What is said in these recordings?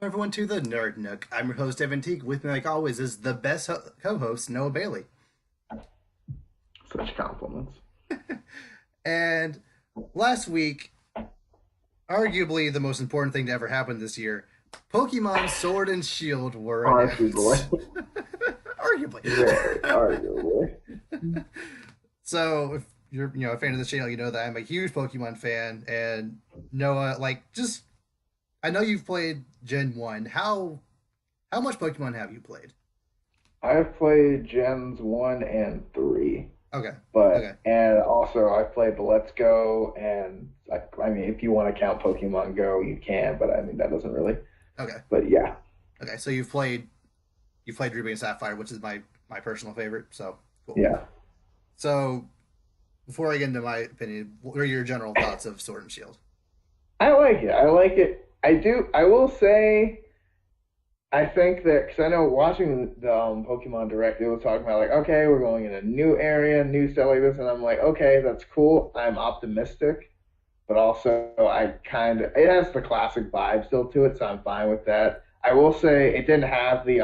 Everyone to the Nerd Nook. I'm your host, Evan Teague. With me, like always, is the best co-host, Noah Bailey. Such compliments. And last week, arguably the most important thing to ever happen this year, Pokemon Sword and Shield were Arguably. announced. Arguably. Very arguably. So, if you're a fan of the channel, you know that I'm a huge Pokemon fan. And Noah, I know you've played Gen 1. How much Pokemon have you played? I've played Gens 1 and 3. Okay. Okay. And also I've played the Let's Go and I mean if you want to count Pokemon Go you can, but I mean that doesn't really. Okay. But yeah. Okay. So you've played Ruby and Sapphire, which is my personal favorite. So cool. Yeah. So before I get into my opinion, what are your general thoughts of Sword and Shield? I like it. I like it. I will say I think that because I know watching the Pokemon Direct, it was talking about like, okay, we're going in a new area, new stuff like this, and I'm like, okay, that's cool. I'm optimistic, but also I kind of it has the classic vibe still to it, so I'm fine with that. I will say it didn't have the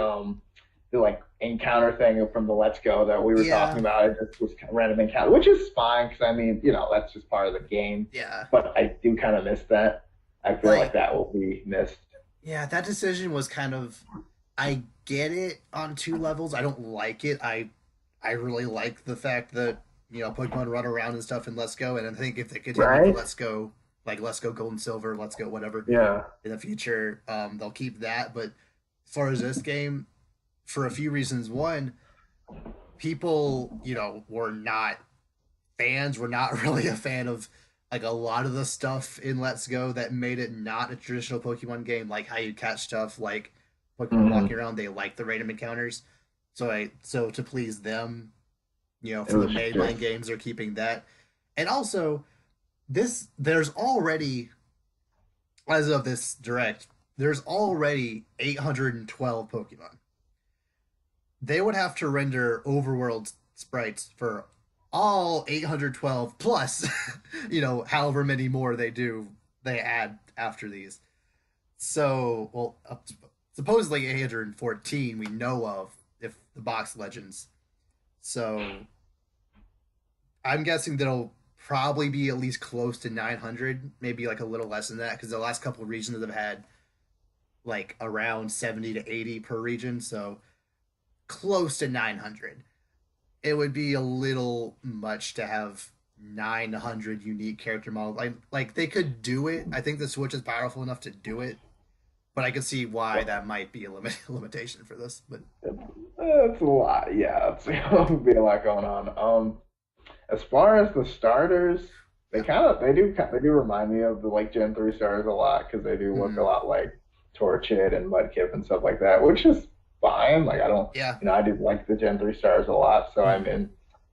like encounter thing from the Let's Go that we were talking Yeah. about. It just was kind of random encounter, which is fine because I mean, that's just part of the game. Yeah. But I do kind of miss that. I feel like Like that will be missed. yeah, that decision was kind of I get it on two levels. I don't like it. I really like the fact that Pokemon run around and stuff in Let's Go, and I think if they continue the Right? Let's Go, like Let's Go Gold and Silver, Let's Go whatever Yeah. in the future, they'll keep that. But as far as this game, for a few reasons, one, people were not fans, were not really a fan of like a lot of the stuff in Let's Go that made it not a traditional Pokemon game, like how you catch stuff, like Pokemon Hmm. walking around. They like the random encounters, so to please them, It for the was mainline just games, they're keeping that. And also, there's already, as of this direct, there's already 812 Pokemon. They would have to render overworld sprites for all 812 plus, however many more they add after these. So, well, supposedly 814 we know of if the box legends. So, I'm guessing that'll probably be at least close to 900, maybe like a little less than that, because the last couple of regions have had like around 70 to 80 per region. So, close to 900. It would be a little much to have 900 unique character models. Like they could do it. I think the Switch is powerful enough to do it, but I could see why that might be a limitation for this. But it's a lot. Yeah, it's gonna be a lot going on. As far as the starters, yeah. they do remind me of the like Gen 3 starters a lot because they do look a Mm, lot like Torchid and Mudkip and stuff like that, which is fine. Like I don't, yeah. I do like the Gen 3 stars a lot, so I Mm, mean,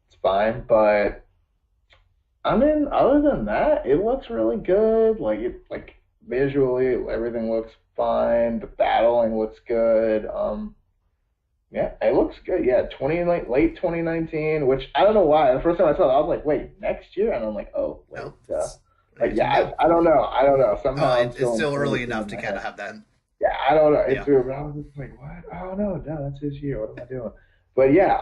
it's fine. But I mean, other than that, it looks really good. Like visually, everything looks fine. The battling looks good. Yeah, it looks good. Yeah, late 2019, which I don't know why. The first time I saw it, I was like, wait, next year? And I'm like, oh, wait. no, it's Like, you yeah, know. I don't know. I don't know. Oh, Somehow I'm it's still in still early 22 enough in to my kind head. of have that. Yeah, I don't know. Yeah. It's weird, but I was just like, what? Oh no, no, that's his year. What am I doing? But yeah,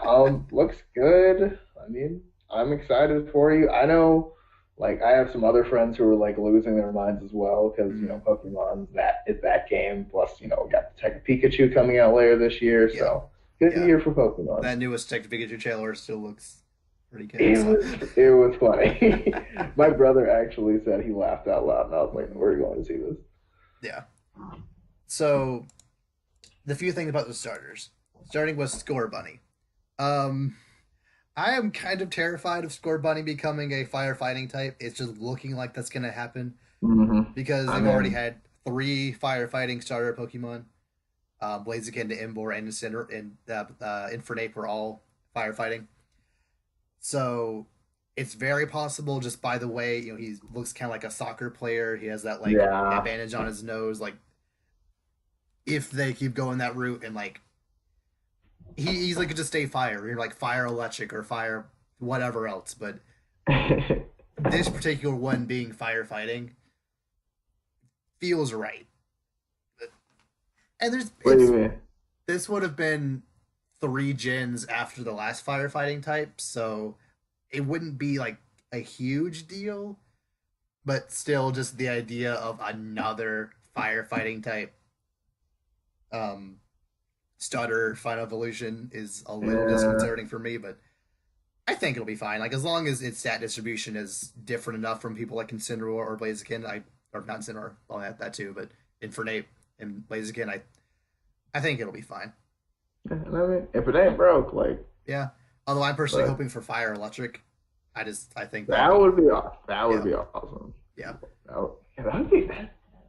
looks good. I mean, I'm excited for you. I know, like, I have some other friends who are like losing their minds as well because Mm, Pokemon's that game. Plus, we got Detective Pikachu coming out later this year, yeah. so good Yeah. year for Pokemon. That newest Detective Pikachu trailer still looks pretty good. It So was it was funny. My brother actually said he laughed out loud, and I was like, "We're going to see this." yeah. So the few things about the starters, starting with Score Bunny. Um, I am kind of terrified of Score Bunny becoming a firefighting type. It's just looking like that's going to happen Hmm. because I they've already mean, had three firefighting starter Pokemon. Blaziken to Emboar and Infernape were all firefighting. So it's very possible, just by the way, he looks kind of like a soccer player. He has that like yeah. bandage on his nose. Like if they keep going that route and like he's like could just stay fire, or like fire electric or fire whatever else. But this particular one being firefighting feels right. And there's What do you it's mean? this would have been 3 gens after the last firefighting type, so it wouldn't be like a huge deal, but still just the idea of another firefighting type um stutter final evolution is a little Yeah. disconcerting for me, but I think it'll be fine. Like as long as its stat distribution is different enough from people like Incineroar or Blaziken, or not Incineroar, I'll add that too, but Infernape and Blaziken, I think it'll be fine. And I mean, if it ain't broke, like, Yeah. Although I'm personally but hoping for Fire Electric. I think that'd that be would be awesome. That would yeah, be awesome. yeah. Yeah, that'd be,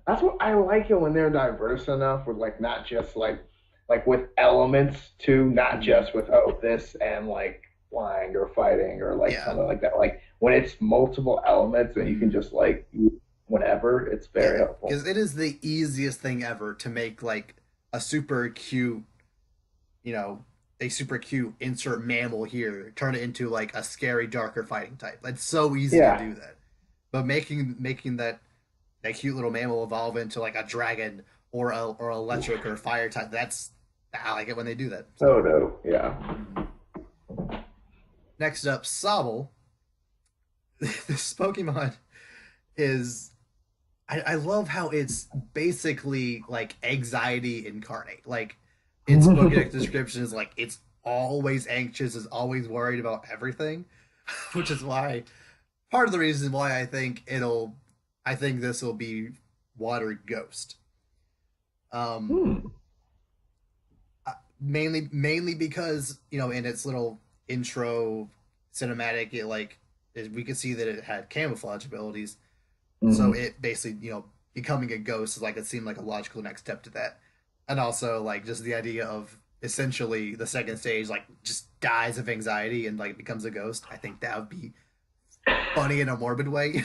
that's what I like it when they're diverse enough with like not just like with elements too, not Mm, just with oh this and like flying or fighting or like yeah. something like that. Like when it's multiple elements and you can Mm, just like use whenever, it's very yeah. helpful. Because it is the easiest thing ever to make like a super cute, you know, a super cute insert mammal here, turn it into like a scary, darker fighting type. It's so easy to Yeah. do that. But making that cute little mammal evolve into like a dragon or electric or fire type, that's I like it when they do that. So Oh no. Yeah. next up, Sobble. This Pokemon is I love how it's basically like anxiety incarnate. Like its Pokedex description is like it's always anxious, is always worried about everything, which is why part of the reason why I think this will be Water Ghost. Um, Hmm. mainly because in its little intro cinematic, we could see that it had camouflage abilities. So Hmm. it basically, becoming a ghost is like it seemed like a logical next step to that. And also like just the idea of essentially the second stage like just dies of anxiety and like becomes a ghost. I think that would be funny in a morbid way.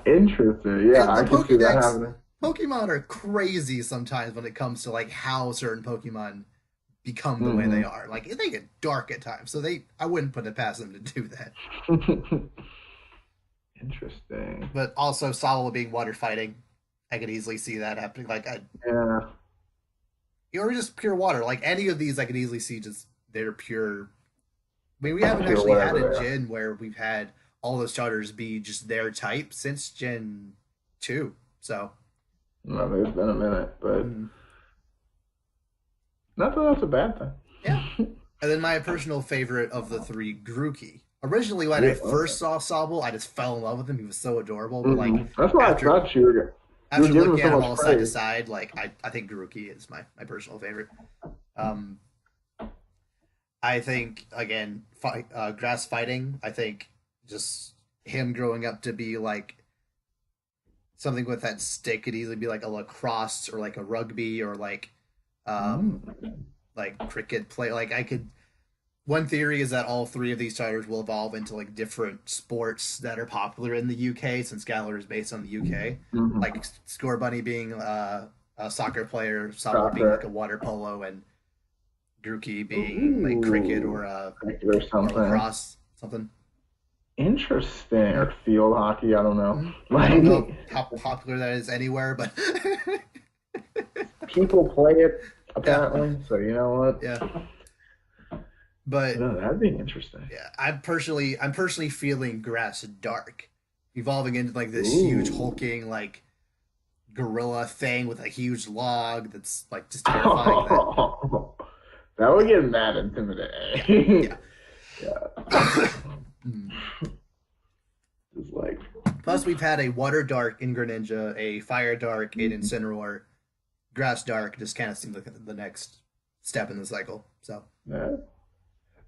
Interesting. Yeah, And the I can see that Pokédex happening. Pokemon are crazy sometimes when it comes to like how certain Pokemon become the way they Hmm. are. Like they get dark at times, so they I wouldn't put it past them to do that. Interesting. But also Solo being water fighting, I could easily see that happening. Yeah. Or just pure water. Like any of these, I could easily see just they're pure. I mean, we haven't Sure, actually had whatever a they are. gen where we've had all those starters be just their type since Gen 2. So, No, it's been a minute, but mm, not that that's a bad yeah. thing. And then my personal favorite of the three, Grookey. Originally, when I Yeah. Okay. first saw Sobble, I just fell in love with him. He was so adorable. But like That's why I after thought you were after giving him looking so at him much all side to praise. side, like I think Grookey is my personal favorite. Um, I think again, grass fighting. I think just him growing up to be like something with that stick could easily be like a lacrosse or like a rugby or um Mm. like cricket play. Like I could. One theory is that all three of these titles will evolve into like different sports that are popular in the UK since Galar is based on the UK. Hmm. Like Score Bunny being a soccer player, Sobble being like a Soccer. water polo, and Grookey being like cricket Ooh. Cricket or or something. lacrosse, something. Interesting. Yeah. Or field hockey. I don't know. Mhm. I don't know Like how popular that is anywhere, but people play it yeah, apparently. So you know what? yeah. But No, that'd be interesting. yeah, I'm personally feeling Grass Dark, evolving into like this huge Ooh. hulking like gorilla thing with a huge log that's like just terrifying. That That would yeah, get mad yeah, intimidating. yeah. Yeah. Mm. Just like, Plus, we've had a Water Dark in Greninja, a Fire Dark in mm, Incineroar, Grass Dark just kind of seems like the next step in the cycle. So yeah,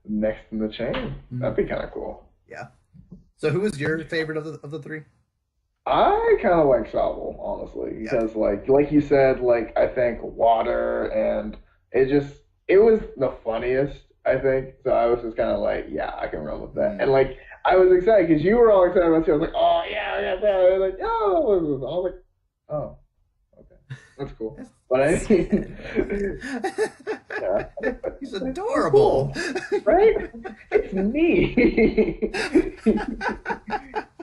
next in the chain. mm, That'd be kind of cool. yeah. So, who was your favorite of the three? I kind of like Shovel, honestly, Yeah. because like you said, like I think water and it just it was the funniest, I think. So I was just kind of like, yeah, I can run with that. And Mm. like I was excited because you were all excited about it. I was like, oh yeah, I got that. And like, oh, what was this? I was like, oh, okay, that's cool. But I mean, yeah, He's that's adorable. cool, right? It's me.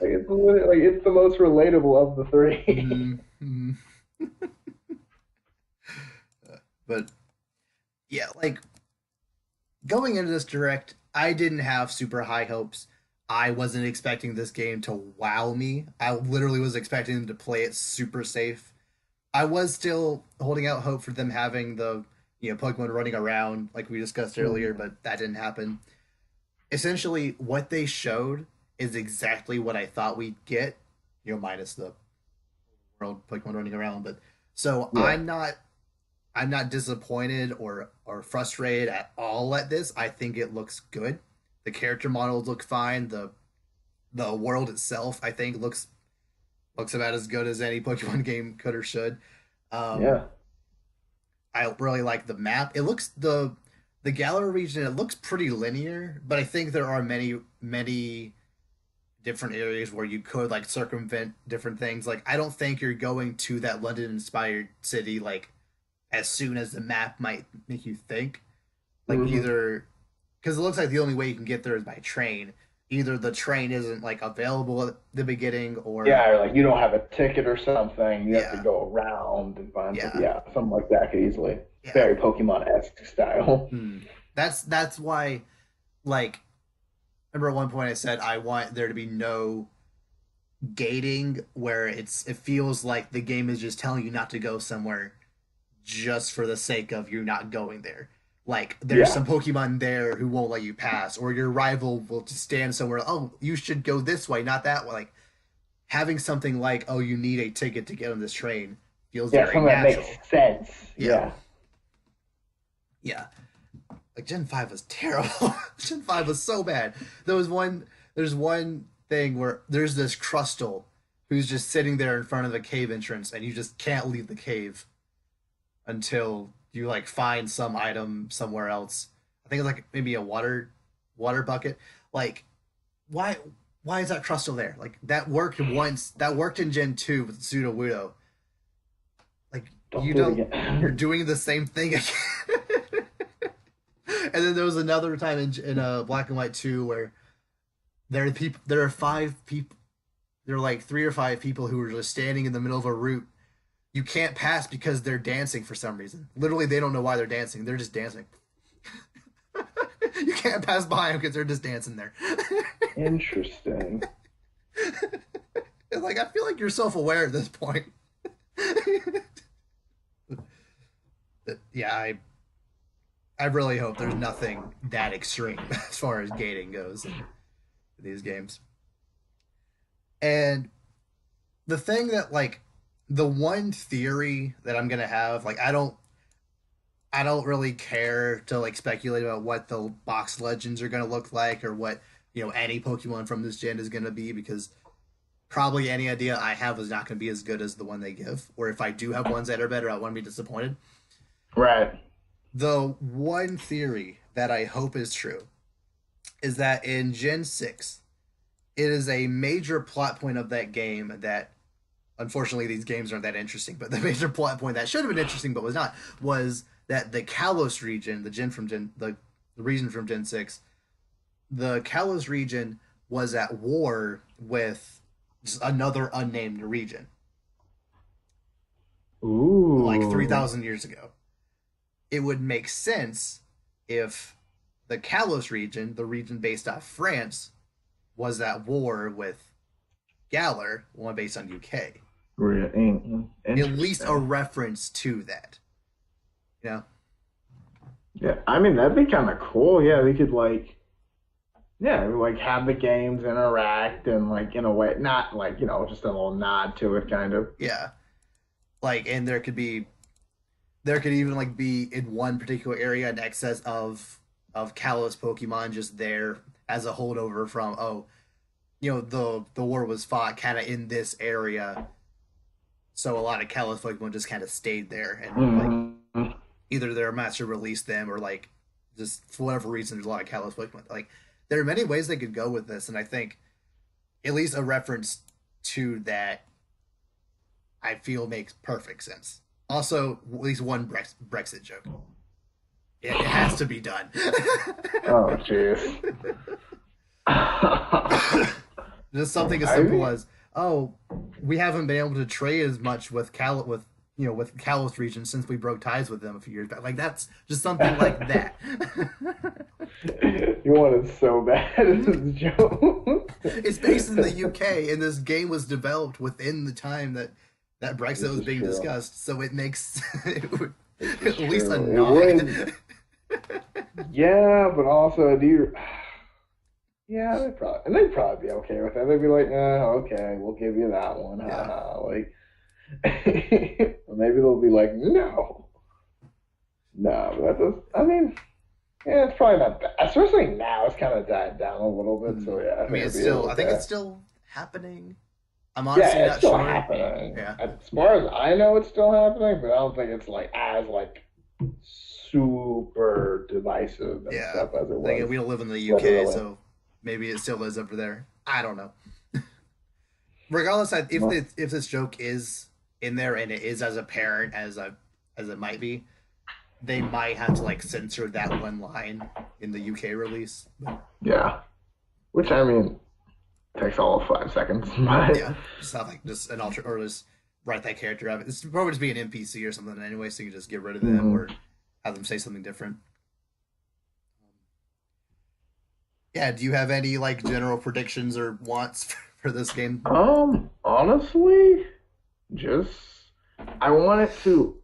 Like it's the most relatable of the three. Mm, mm. But yeah, like going into this direct, I didn't have super high hopes. I wasn't expecting this game to wow me. I literally was expecting them to play it super safe. I was still holding out hope for them having the Pokemon running around like we discussed earlier, but that didn't happen. Essentially, what they showed is exactly what I thought we'd get, minus the world Pokemon running around. But so Yeah. I'm not disappointed or frustrated at all at this. I think it looks good. The character models look fine. The world itself, I think, looks about as good as any Pokemon game could or should. Um, Yeah. I really like the map. It looks the Galar region. It looks pretty linear, but I think there are many different areas where you could like circumvent different things. Like I don't think you're going to that London inspired city like as soon as the map might make you think. Like Hmm. either because it looks like the only way you can get there is by train. Either the train isn't like available at the beginning, or Yeah, or like you don't have a ticket or something. You have to yeah, go around and find some. yeah, Yeah, something like that could easily. yeah. Very Pokemon-esque style. Hmm. That's why. Like, remember at one point I said I want there to be no gating where it feels like the game is just telling you not to go somewhere just for the sake of you not going there. Like there's Yeah. some Pokemon there who won't let you pass, or your rival will just stand somewhere. Oh, you should go this way, not that way. Like having something like, oh, you need a ticket to get on this train feels Yeah, very something that makes natural. sense. Yeah, Yeah. yeah. Like Gen 5 was terrible. Gen 5 was so bad. There was one there's one thing where there's this Crustle who's just sitting there in front of the cave entrance and you just can't leave the cave until you like find some item somewhere else. I think it's like maybe a water bucket. Like why why is that Crustle there? Like that worked once. That worked in Gen 2 with Sudowoodo. Like Don't you do it don't you're again. doing the same thing again. And then there was another time in Black and White 2 where there are five people there are like three or five people who are just standing in the middle of a route. You can't pass because they're dancing for some reason. Literally, they don't know why they're dancing. They're just dancing. You can't pass by them because they're just dancing there. Interesting. It's like I feel like you're self-aware at this point. Yeah, I really hope there's nothing that extreme as far as gating goes in these games. And the thing that like the one theory that I'm gonna have, like I don't really care to like speculate about what the box legends are gonna look like or what, any Pokemon from this gen is gonna be because probably any idea I have is not gonna be as good as the one they give. Or if I do have ones that are better, I won't be disappointed. Right. The one theory that I hope is true is that in Gen 6, it is a major plot point of that game that unfortunately these games aren't that interesting, but the major plot point that should have been interesting but was not was that the Kalos region, the region from Gen 6, the Kalos region was at war with just another unnamed region like Ooh. 3,000 years ago. It would make sense if the Kalos region, the region based off France, was at war with Galar, one based on UK. At least a Interesting. reference to that. You know? Yeah, I mean that'd be kind of cool. Yeah, they could yeah, like have the games interact and like in a way, not like just a little nod to it, kind of. Yeah. Like, and there could even like be in one particular area an excess of Kalos Pokemon just there as a holdover from the war was fought kind of in this area, so a lot of Kalos Pokemon just kind of stayed there and like Hmm. either their master released them or like just for whatever reason there's a lot of Kalos Pokemon. Like there are many ways they could go with this, and I think at least a reference to that I feel makes perfect sense. Also, at least one Brexit joke. It has to be done. Oh, jeez. Just something as I simple mean, as, oh, we haven't been able to trade as much with with Kalos region since we broke ties with them a few years back. Like that's just something like that. You want it so bad, Joe. It's based in the UK, and this game was developed within the time that This Brexit was is being true. discussed. So it makes This is at least a true. It nod. would, yeah, but also, do you? Yeah, they'd probably be okay with that. They'd be like, okay, we'll give you that one, Yeah. haha. Like, maybe they'll be like, no, no. But that does. I mean, yeah, it's probably not bad. Especially now, it's kind of died down a little bit. So yeah, I I mean, think it'd it's be still. I think okay. it's still happening. I'm honestly Yeah, it's not still sure. happening. Yeah. As far as I know, it's still happening, but I don't think it's like as like super divisive and Yeah. stuff as it Like was we don't live in the UK, literally. so maybe it still is over there. I don't know. Regardless, Well, if this joke is in there and it is as apparent as it might be, they might have to like censor that one line in the UK release. But yeah, which I mean takes all of 5 seconds, but yeah, just have like just an alter or just write that character out. It's probably just be an NPC or something anyway, so you can just get rid of them mhm. or have them say something different. Yeah, do you have any like general predictions or wants for this game? Honestly, just I want it to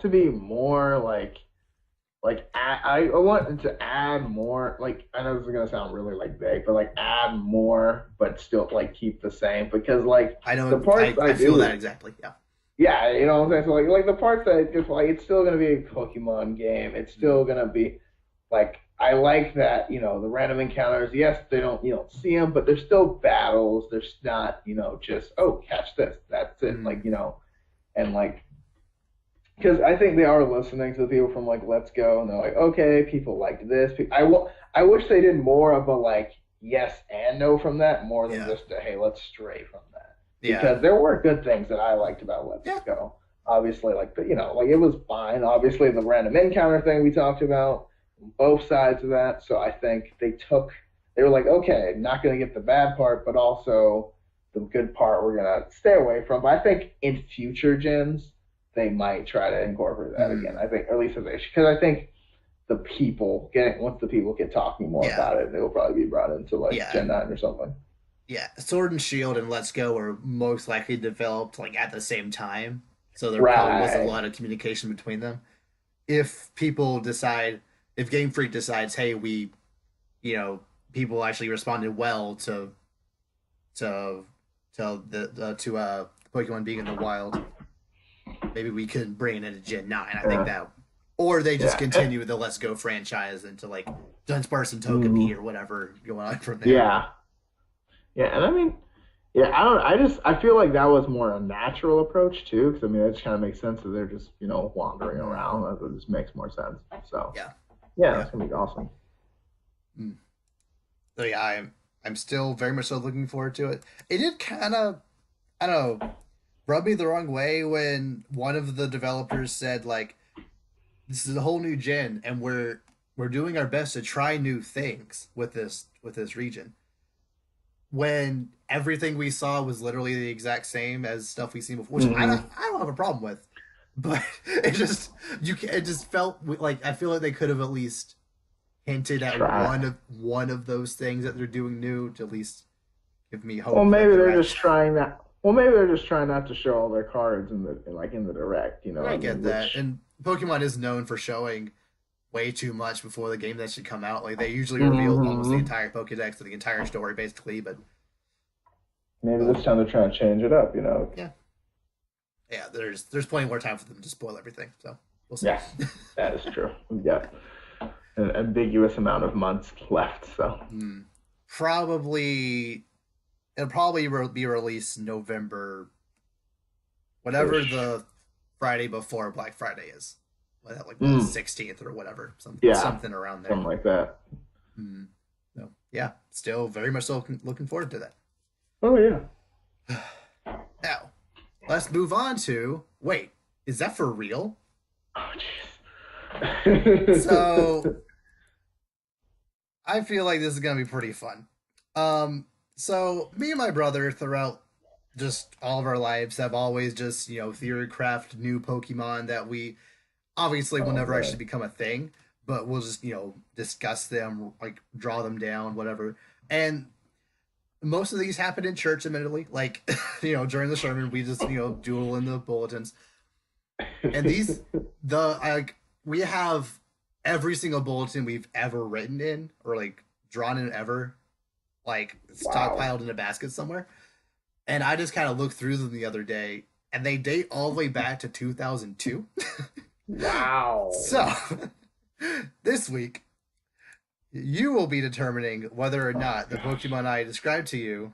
be more I want it to add more, like I know this is gonna sound really like vague, but like add more, but still like keep the same because like I the know parts I I feel that do, exactly. Yeah. yeah, you know what I'm saying. So like the parts that I just like, it's still gonna be a Pokemon game. It's Mm. still gonna be like I like that the random encounters. Yes, they don't you don't see them, but there's still battles. There's not just oh catch this, that's it. Mm. And like because I think they are listening to the people from like Let's Go, and they're like, okay, people like this. I wish they did more of a like yes and no from that, more than Yeah. just a hey, let's stray from that. Yeah. Because there were good things that I liked about Let's Yeah. Go. Obviously, like like it was fine. Obviously, the random encounter thing we talked about, both sides of that. So I think they were like, okay, not going to get the bad part, but also the good part we're going to stay away from. But I think in future gens they might try to incorporate that Mm. again. I think, or at least as because I think once the people get talking more Yeah. about it, they will probably be brought into like Yeah. Gen 9 or something. Yeah. Sword and Shield and Let's Go were most likely developed like at the same time. So there probably wasn't a Right. lot of communication between them. If people decide if Game Freak decides, hey, you know, people actually responded well to to Pokemon being in the wild, maybe we could bring it into Gen 9. I think Yeah. that or they just Yeah. continue the Let's Go franchise into like Dunsparce and Togepi Mhm. or whatever going on from there. Yeah. Yeah. And I mean, yeah, I don't. I feel like that was more a natural approach too, because I mean, it just kind of makes sense that they're just wandering Mm. around. It just makes more sense. So Yeah. yeah, Yeah. that's gonna be awesome. Mm. So yeah, I'm still very much so looking forward to it. It did kind of I don't know rub me the wrong way when one of the developers said like this is a whole new gen and we're doing our best to try new things with this region when everything we saw was literally the exact same as stuff we've seen before, which Hmm. I don't have a problem with, but it just felt like I feel like they could have at least hinted at Try. one of those things that they're doing new to at least give me Well, hope that maybe the they're just rest. trying that. Well, maybe they're just trying not to show all their cards in the direct. You know what I I get mean? that, Which. and Pokemon is known for showing way too much before the game that should come out. Like they usually reveal almost the Hmm. entire Pokedex or the entire story basically, Maybe but this time they're trying to change it up. You know? yeah, yeah. There's plenty more time for them to spoil everything, so we'll see. Yeah, that is true. We've got an ambiguous amount of months left. So. Hmm. Probably it'll probably be released November, whatever Ish. the Friday before Black Friday is, like the Mm, 16th or whatever, yeah, something around there. something like that. Hmm. So yeah, still very much so looking forward to Oh yeah. that. Now, let's move on to wait, is that for real? Oh jeez. So I feel like this is gonna be pretty fun. So me and my brother throughout just all of our lives have always just, theory craft new Pokemon that we obviously will Oh never actually man. become a thing, but we'll just, discuss them, like draw them down, whatever. And most of these happen in church, admittedly. Like, during the sermon, we just, duel in the bulletins. And these, like, we have every single bulletin we've ever written in or like drawn in ever, like Wow. stockpiled in a basket somewhere. And I just kind of looked through them the other day, and they date all the way back to 2002. Wow. So, this week, you will be determining whether or Oh not the gosh. Pokemon I described to you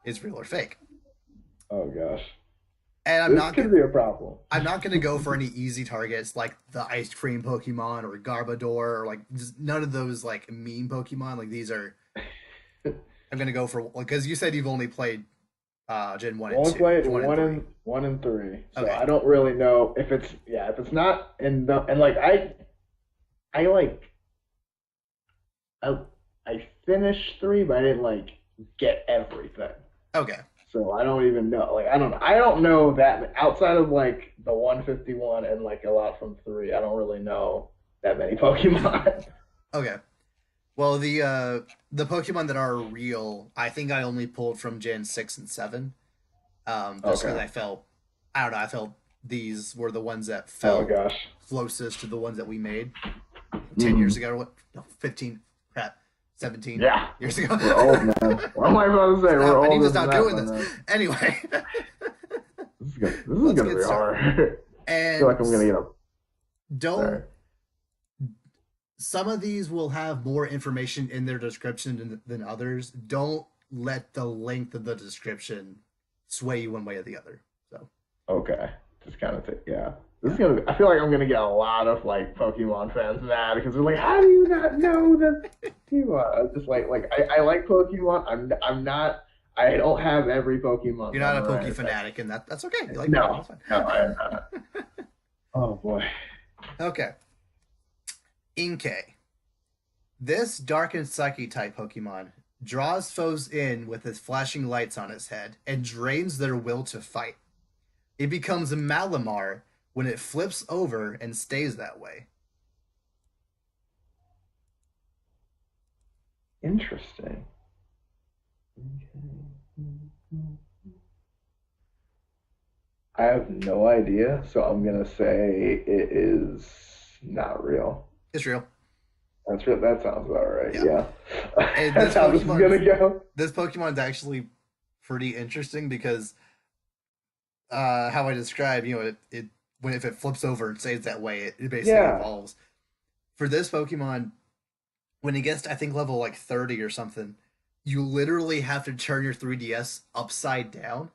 is real or fake. Oh gosh. And This could be a problem. I'm not gonna go for any easy targets like the ice cream Pokemon or Garbodor or like just none of those like mean Pokemon. Like these are I'm gonna go for because you said you've only played Gen one and Only two, played Gen one and three. one and three, so Okay, I don't really know if it's if it's not and like I like I I finished three, but I didn't like get everything. okay, So I don't even know. Like I don't know that outside of like the 151 and like a lot from three. I don't really know that many Pokemon. okay. Well, the Pokemon that are real, I think I only pulled from Gen 6 and 7. Just because Okay. I don't know, I felt these were the ones that Oh felt gosh. closest to the ones that we made 10 years Hmm. ago or what? No, 15, crap, 17 Yeah. years ago. We're old, man. What am I about to say? We're Stop! I need to older than stop that doing by this. now. Anyway, This is let's gonna get be started. hard. I feel And like I'm gonna get a don't sorry. some of these will have more information in their description than others. Don't let the length of the description sway you one way or the other. So Okay. Just kind of yeah. This is yeah, gonna be, I feel like I'm gonna get a lot of like Pokemon fans mad because they're like, how do you not know that Pokemon? Just I like Pokemon. I'm not I don't have every Pokemon you're not a Poke memorized. fanatic, and that's okay. You like Pokemon, No, that's fine. no, I am not. Oh boy. Okay, Inkay. This dark and psychic type Pokemon draws foes in with his flashing lights on his head and drains their will to fight. It becomes a Malamar when it flips over and stays that way. Interesting. I have no idea, so I'm gonna say it is not real. It's real. That's real. That sounds about right. Yeah. Yeah, And that's how this is gonna go. This Pokemon's actually pretty interesting because how I describe, it when if it flips over and stays that way, it basically Yeah. evolves. For this Pokemon, when it gets to, I think level like 30 or something, you literally have to turn your 3DS upside down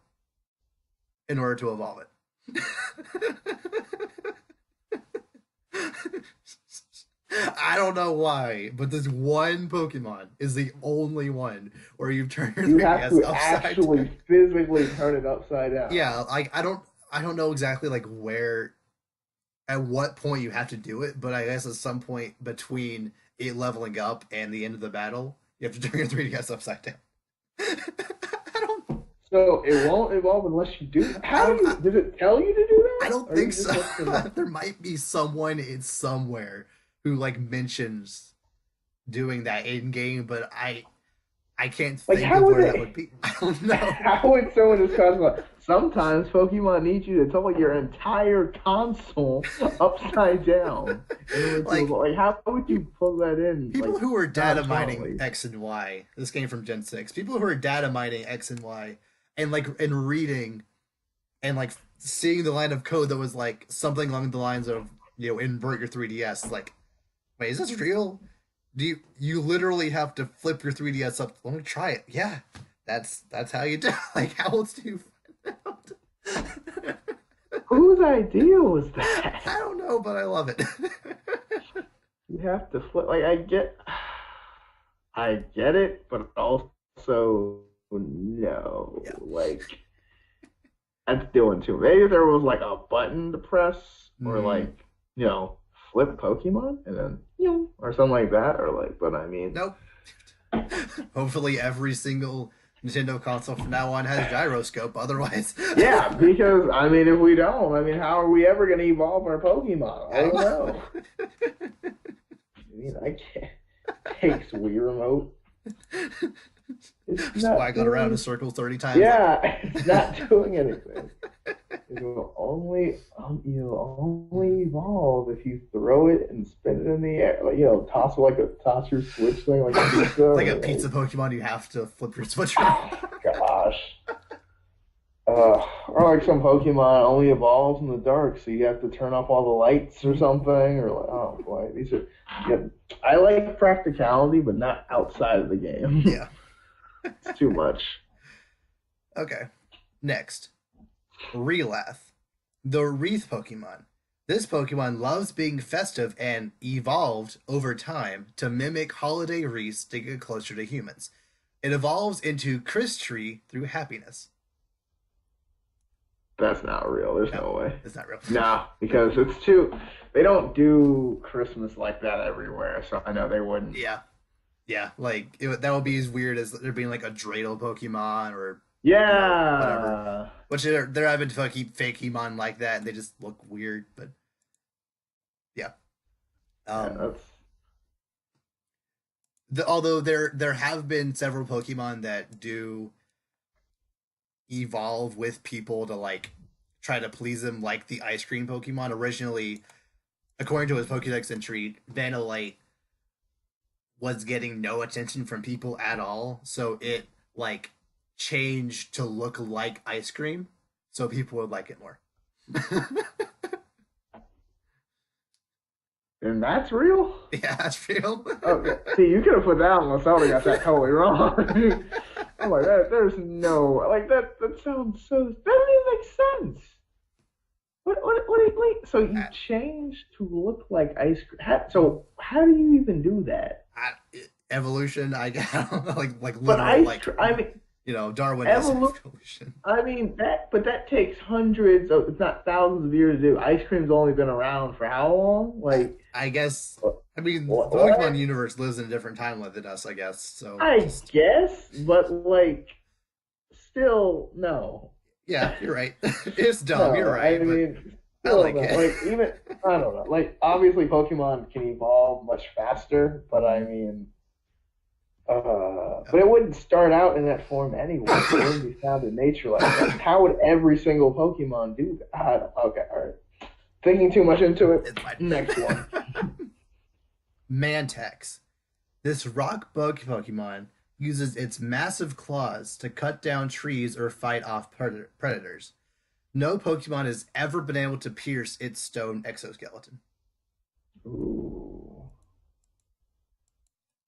in order to evolve it. I don't know why, but this one Pokemon is the only one where you turn your You have 3DS to upside down. actually physically turn it upside down. Yeah, like I don't know exactly like where at what point you have to do it, but I guess at some point between it leveling up and the end of the battle, you have to turn your 3DS upside down. I don't So it won't evolve unless you do. I How do don't you? Does it tell you to do I that, don't or you think just so. have to know? There might be someone in somewhere who like mentions doing that in game, but I can't Like think how of would where that would it? be. I don't know. How would someone just cosplay? Sometimes Pokemon need you to tell your entire console upside down in order to Like evolve. Like how would you plug that in like people who are data mining nonchalantly? X and Y. This came from Gen 6. People who are data mining X and Y and like and reading and like seeing the line of code that was like something along the lines of invert your 3DS. Like, wait, is this real? Do you literally have to flip your 3DS up? Let me try it. Yeah, that's how you do. Like, how else do you find out? Whose idea was I that? don't know, but I love it. You have to flip. Like I get it, but also no. Yeah. Like that's doing too. Maybe if there was like a button to press, or Mm, like flip Pokemon and then or something like that, or like. But I mean, nope. Hopefully, every single Nintendo console from now on has gyroscope. Otherwise, Yeah, because I mean, if we don't, I mean, how are we ever going to evolve our Pokemon? I don't know. I mean, I can't. Takes Wii remote. It's Just not waggling around in doing. a circle 30 times. Yeah, it's not doing anything. You'll only evolve if you throw it and spin it in the air. Like, toss your switch thing like a pizza. Like a pizza Pokemon, you have to flip your switch around. Gosh. Or like some Pokemon only evolves in the dark, so you have to turn off all the lights or something. Or like, oh boy, these are. Yeah, I like practicality, but not outside of the game. Yeah. It's too much. Okay. Next. Relath. The Wreath Pokemon. This Pokemon loves being festive and evolved over time to mimic holiday wreaths to get closer to humans. It evolves into Christree through happiness. That's not real. There's no way. It's not real. Nah, because it's too. They don't do Christmas like that everywhere, so I know they wouldn't. Yeah. Yeah, like, that would be as weird as there being like a Dreidel Pokemon or Yeah. whatever. Which they're having fake Pokemon like that, and they just look weird. But yeah, although there have been several Pokemon that do evolve with people to like try to please them, like the ice cream Pokemon. Originally, according to his Pokédex entry, Vanillite was getting no attention from people at all, so it like changed to look like ice cream, so people would like it more. And that's real? Yeah, that's real. Okay. See, you could have put that on the I got that totally wrong. I'm like, there's no, like, that sounds so, that doesn't even make sense. Wait, so you changed to look like ice cream. So how do you even do that? Evolution, I don't know, like literal, I mean, Darwin evolution. I mean that takes hundreds of, if not thousands of years to do. Ice cream's only been around for how long? Like, I guess. I mean, the Pokemon universe lives in a different timeline than us, I guess. So I guess, but like, still no. Yeah, you're right. It's dumb. No, you're right. I mean, I like it. Like, even I don't know. Like, obviously, Pokemon can evolve much faster, but I mean, but it wouldn't start out in that form anyway. It wouldn't be found in nature like that. How would every single Pokemon do that? Okay, all right. Thinking too much into it. Next one. Mantex. This rock bug Pokemon uses its massive claws to cut down trees or fight off predators. No Pokemon has ever been able to pierce its stone exoskeleton. Ooh.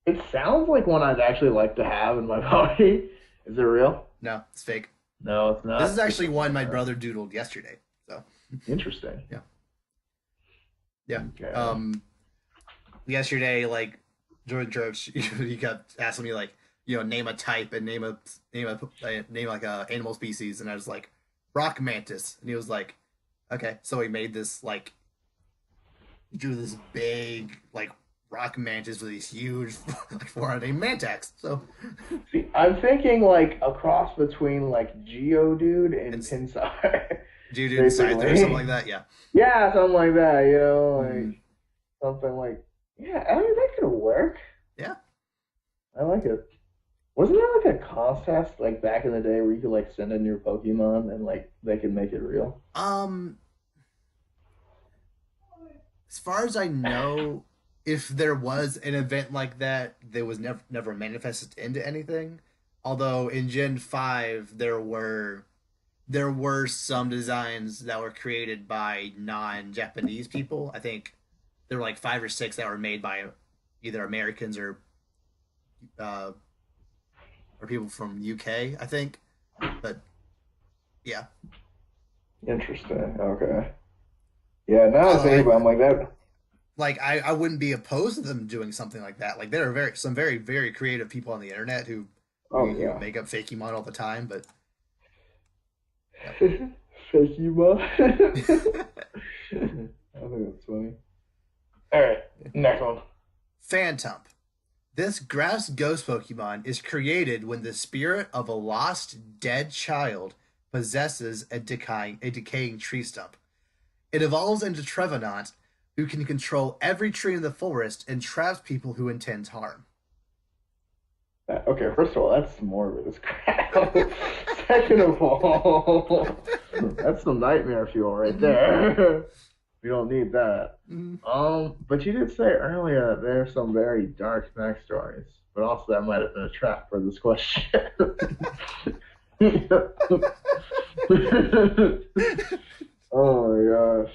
It sounds like one I'd actually like to have in my body. Is it real? No, it's fake. No, it's not. This is actually one my brother doodled yesterday. So interesting. Yeah. Yeah. Okay. Yesterday, like during church, he kept asking me like, name a type and name like a animal species, and I was like, rock mantis, and he was like, okay. So he made this like, drew this big like rock mantis with these huge like 400 Mantex. So see, I'm thinking like a cross between like Geodude and Pinsire. Geodude and Scyther or something like that. Yeah. Yeah, something like that. Like something like, yeah. I mean, that could work. Yeah. I like it. Wasn't there like a contest like back in the day where you could like send in your Pokemon and like they could make it real? As far as I know, if there was an event like that, there was never manifested into anything. Although in Gen 5 there were some designs that were created by non-Japanese people. I think there were like 5 or 6 that were made by either Americans or people from UK, I think. But yeah. Interesting. Okay. Yeah, now I think about it, I'm like that. Like I wouldn't be opposed to them doing something like that. Like there are some very, very creative people on the internet who make up Fakemon all the time, but yeah. Fakemon. I think that's funny. All right, next one. Phantump. This grass ghost Pokemon is created when the spirit of a lost dead child possesses a decaying tree stump. It evolves into Trevenant, who can control every tree in the forest and traps people who intend harm. Okay, first of all, that's morbid as crap. Second of all, that's some nightmare fuel right there. We don't need that. Mhm. But you did say earlier that there are some very dark backstories, but also that might have been a trap for this question. Oh my gosh.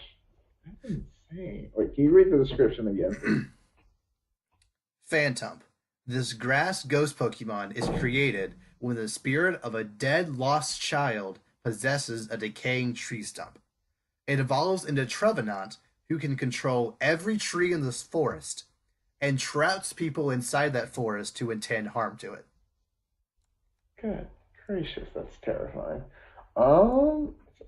That's insane. Wait, can you read the description again, please? Phantom. This grass ghost Pokemon is created when the spirit of a dead lost child possesses a decaying tree stump. It evolves into Trevenant, who can control every tree in this forest and traps people inside that forest who intend harm to it. Good gracious, that's terrifying.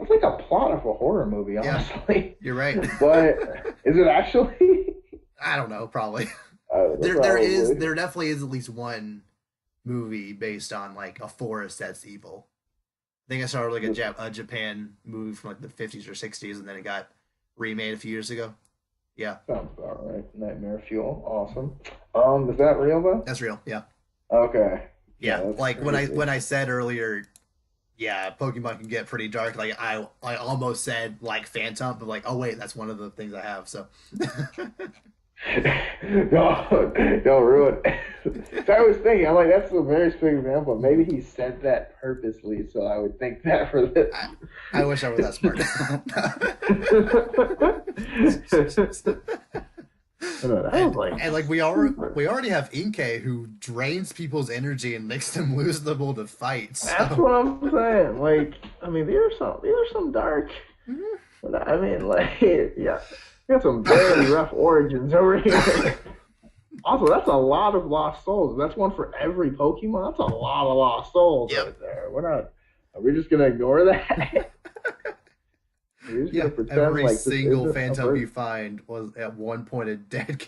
It's like a plot of a horror movie, Yeah, honestly. you're right. But is it actually? I don't know, probably. Probably. There definitely is at least one movie based on like a forest that's evil. I think I saw like a Japan movie from like the 50s or 60s, and then it got remade a few years ago. Yeah, Sounds about right. Nightmare Fuel. Awesome. Is that real though? that's real. Yeah, Okay. Yeah, yeah. that's Like when I crazy. when I said earlier, yeah, Pokemon can get pretty dark. Like I almost said like Phantom, but like oh wait, that's one of the things I have. So Don't ruin it. So I was thinking, I'm like, that's a very specific example. Maybe he said that purposely, so I would think that for this. I, I wish I were that smart. I was like, And like super. we already have Inkay who drains people's energy and makes them losable to fight. That's So what I'm saying. Like, I mean, these are some dark. Mhm. But I mean, like, yeah, we got some very rough origins over here. Also, that's a lot of lost souls. That's one for every Pokemon. That's a lot of lost souls Yep. right there. We're not. Are we just gonna ignore that? We're just gonna Yeah, pretend every like this single isn't a Phantom you person. find was at one point a dead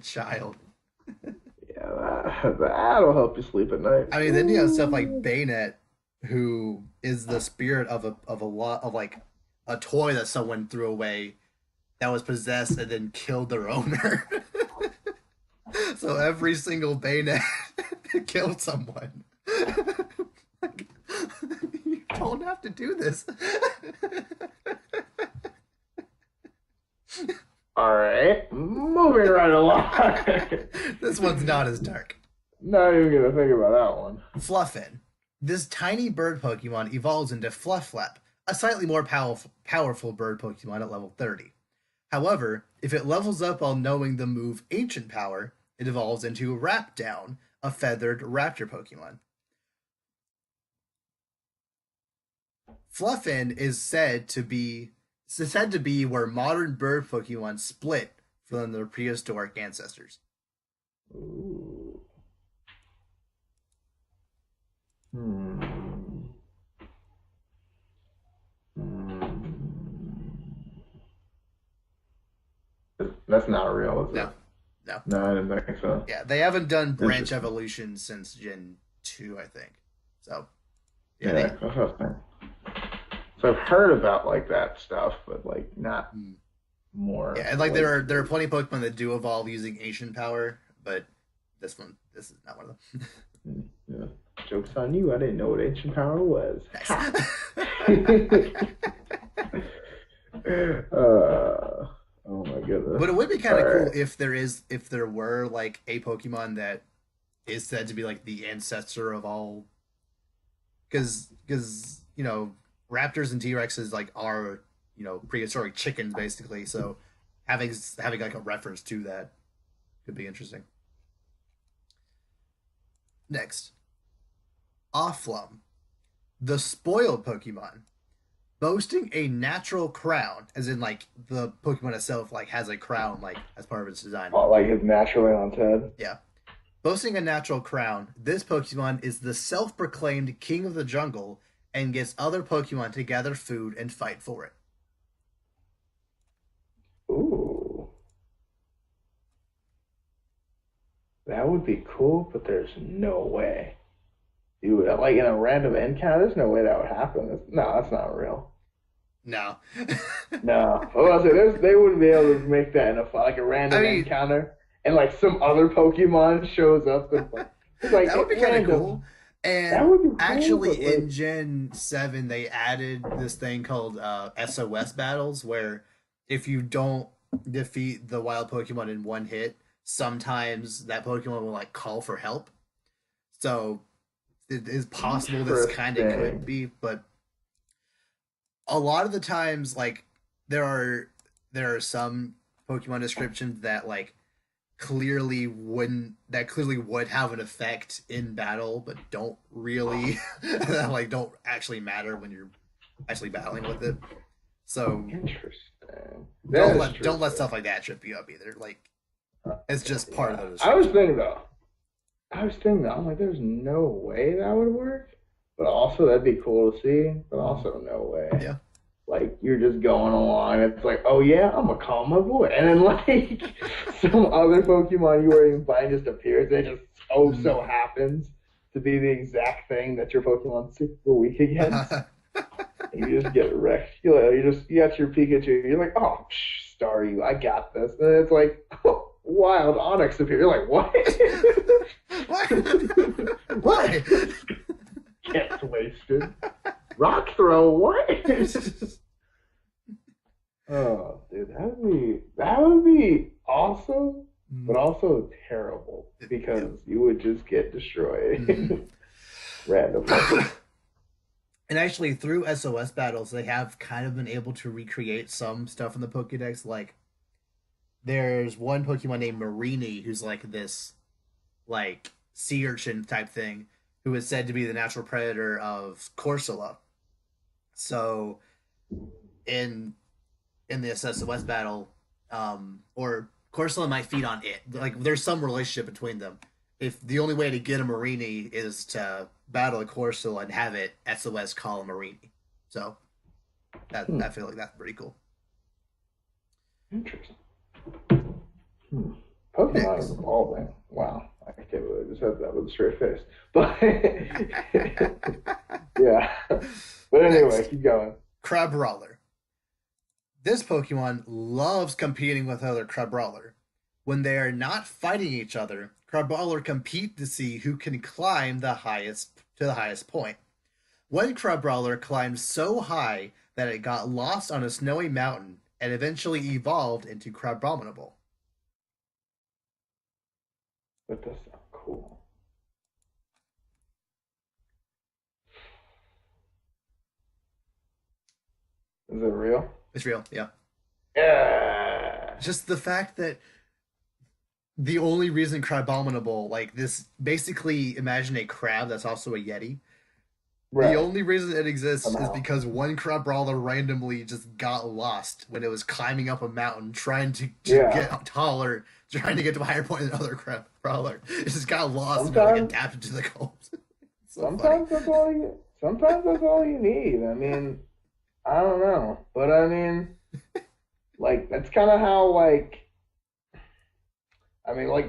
child. Yeah, that'll help you sleep at night. I mean, then you have stuff like Ooh. Bayonet, who is the spirit of a lot of like a toy that someone threw away that was possessed and then killed their owner. So every single Bayonet killed someone. Like, you don't have to do this. All right, moving right along. This one's not as dark. Not even gonna think about that one. Fluffin. This tiny bird Pokemon evolves into Flufflap, a slightly more powerful bird Pokemon at level 30. However, if it levels up while knowing the move Ancient Power, it evolves into Rapdown, a feathered raptor Pokemon. Fluffin is said to be where modern bird Pokemon split from their prehistoric ancestors. Ooh. Hmm. Hmm. That's not real, is it? No, no. No, I didn't think so. Yeah, they haven't done branch Interesting. evolution since Gen 2, I think. So, yeah, Yeah, that's what I was thinking. So I've heard about like that stuff, but like not mm, more yeah, and like like there are plenty of Pokemon that do evolve using ancient power, but this is not one of them. yeah. Joke's on you. I didn't know what ancient power was. Nice. Ha! uh, oh my goodness. But it would be kind All of cool right. if there were like a Pokemon that is said to be like the ancestor of all, because raptors and T-Rexes like are prehistoric chickens basically. So having like a reference to that could be interesting. Next, Offlum, the spoiled Pokemon, boasting a natural crown, as in like the Pokemon itself like has a crown like as part of its design. Oh, like it's naturally on its head. Yeah. Boasting a natural crown, this Pokemon is the self-proclaimed king of the jungle and gets other Pokemon to gather food and fight for it. Ooh, that That would be cool, but there's no way. You would, like in a random encounter, there's no way that would happen. No, that's not real. No. No. Well, I say, they wouldn't be able to make that in like a I random mean, encounter, and like some other Pokemon shows up and like it's like that would be kind of cool. That would And be cool, actually, but like, in Gen 7, they added this thing called SOS battles, where if you don't defeat the wild Pokemon in one hit, sometimes that Pokemon will like call for help. So it is possible this kind of could interesting. be, but a lot of the times, like there are some Pokemon descriptions that like clearly would have an effect in battle, but don't really like don't actually matter when you're actually battling with it. So Interesting. That is don't let interesting. stuff like that trip you up either. Like it's just part of Yeah. the I was description. thinking though. I was thinking though, I'm like, there's no way that would work. But also that'd be cool to see. But Mhm. also no way. Yeah. Like you're just going along, it's like, oh yeah, I'm gonna call my boy, and then like some other Pokemon you were even fighting just appears. It just so Mhm. happens to be the exact thing that your Pokemon's super weak against. And you just get wrecked. You got your Pikachu. You're like, oh, Staryu, I got this. And it's like, oh, wild Onyx appear. You're like, what? Why? Why? Gets wasted. Rock throw. What? Oh, dude, that would be awesome, but also terrible Yeah. because you would just get Mhm. destroyed randomly. And actually, through SOS battles, they have kind of been able to recreate some stuff in the Pokédex. Like, there's one Pokemon named Marini who's like this, like, sea urchin type thing, who is said to be the natural predator of Corsola. So, in this SOS battle, or Corsola might feed on it. Like, there's some relationship between them. If the only way to get a Marini is to battle a Corsola and have it SOS call a Marini, so that Hmm, I feel like that's pretty cool. interesting. Hmm. Pokemon is Next, evolving. Wow, I can't believe I just said that with a straight face. But yeah. But anyway, next, keep going. Crabrawler. This Pokemon loves competing with other Crabrawler. When they are not fighting each other, Crabrawler compete to see who can climb the highest point. One Crabrawler climbed so high that it got lost on a snowy mountain and eventually evolved into Crabominable. That does sound cool. Is it real? It's real, yeah. Yeah. Just the fact that the only reason Crabominable, like this, basically imagine a crab that's also a Yeti. The Right. only reason it exists is Somehow. because one Crabrawler randomly just got lost when it was climbing up a mountain, trying to Yeah. get taller, trying to get to a higher point than another Crabrawler. It just got lost and it like Sometimes adapted to the cold. So funny. sometimes that's all you need. I mean, I don't know. But I mean, like that's kind of how like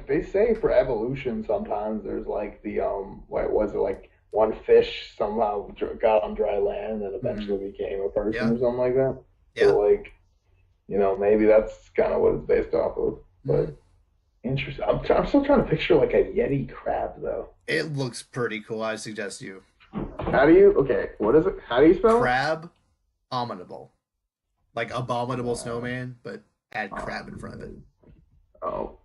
they say for evolution sometimes there's like the what was it like one fish somehow got on dry land and Mhm. eventually became a person Yeah, or something like that. yeah. So like, maybe that's kind of what it's based off of. Mhm. But interesting. I'm still trying to picture like a Yeti crab though. It looks pretty cool. I suggest you. How do you okay, what is it? How do you spell it? Crab Abominable. Like Abominable Uh, Snowman, but add crab in front of it. um, oh,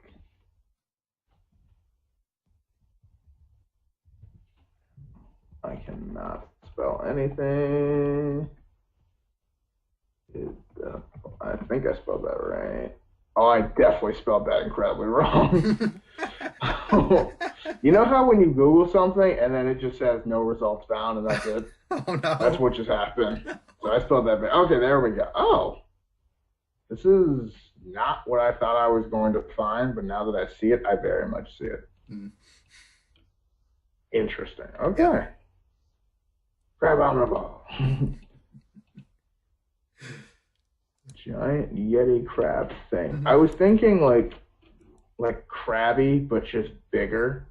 I cannot spell anything. It, uh, I think I spelled that right. Oh, I definitely spelled that incredibly wrong. You know how when you Google something and then it just says no results found and that's it? Oh That's no. what just happened. So I spelled that. Okay, there we go. Oh, this is not what I thought I was going to find, but now that I see it, I very much see it. Mm, Interesting. yeah. Okay. Grab on the ball. Giant Yeti crab thing. I Mhm. was thinking like like Krabby, but just bigger.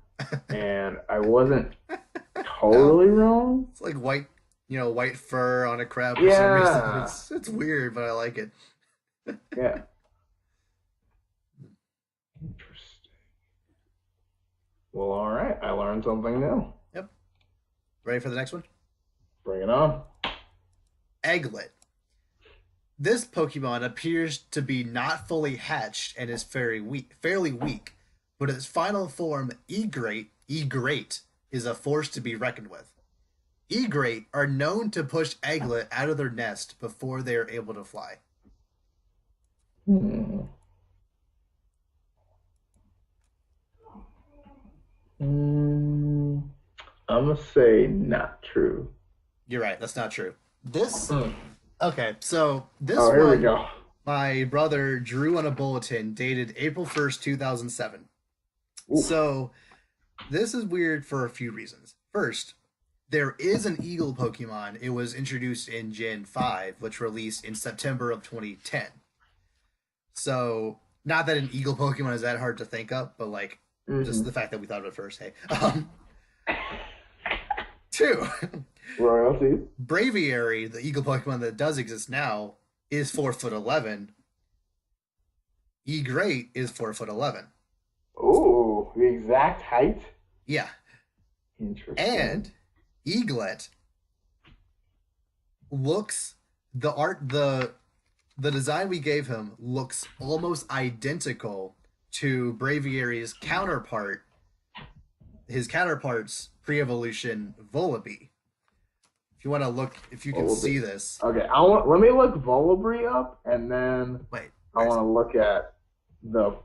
And I wasn't No, totally wrong. it's like white, white fur on a crab for some reason. Yeah. It's weird, but I like it. Yeah. Interesting. Well, all right. I learned something new. Yep. Ready for the next one? Bring it on. Egglet. This Pokemon appears to be not fully hatched and is fairly weak, but its final form, Egrate, is a force to be reckoned with. Egrate are known to push Egglet out of their nest before they are able to fly. Hmm. Mm, I'm gonna say not true. You're right, that's not true. This Hmm. Okay, so this Oh, here we one go. my brother drew on a bulletin dated April 1st, 2007. Oof. So this is weird for a few reasons. First, there is an eagle Pokemon. It was introduced in Gen 5, which released in September of 2010. So, not that an eagle Pokemon is that hard to think up, but like just Hmm. the fact that we thought of it first. Hey, two, Royalties. Braviary, the eagle Pokemon that does exist now, is 4'11". Great is 4'11". Oh, the exact height. Yeah, Interesting. and Eaglet looks the design we gave him looks almost identical to Braviary's counterpart, his counterpart's pre-evolution Volibee. If you want to look, if you can Volibee. see this. Okay, let me look Volibri up, and then Wait, I want to look at the.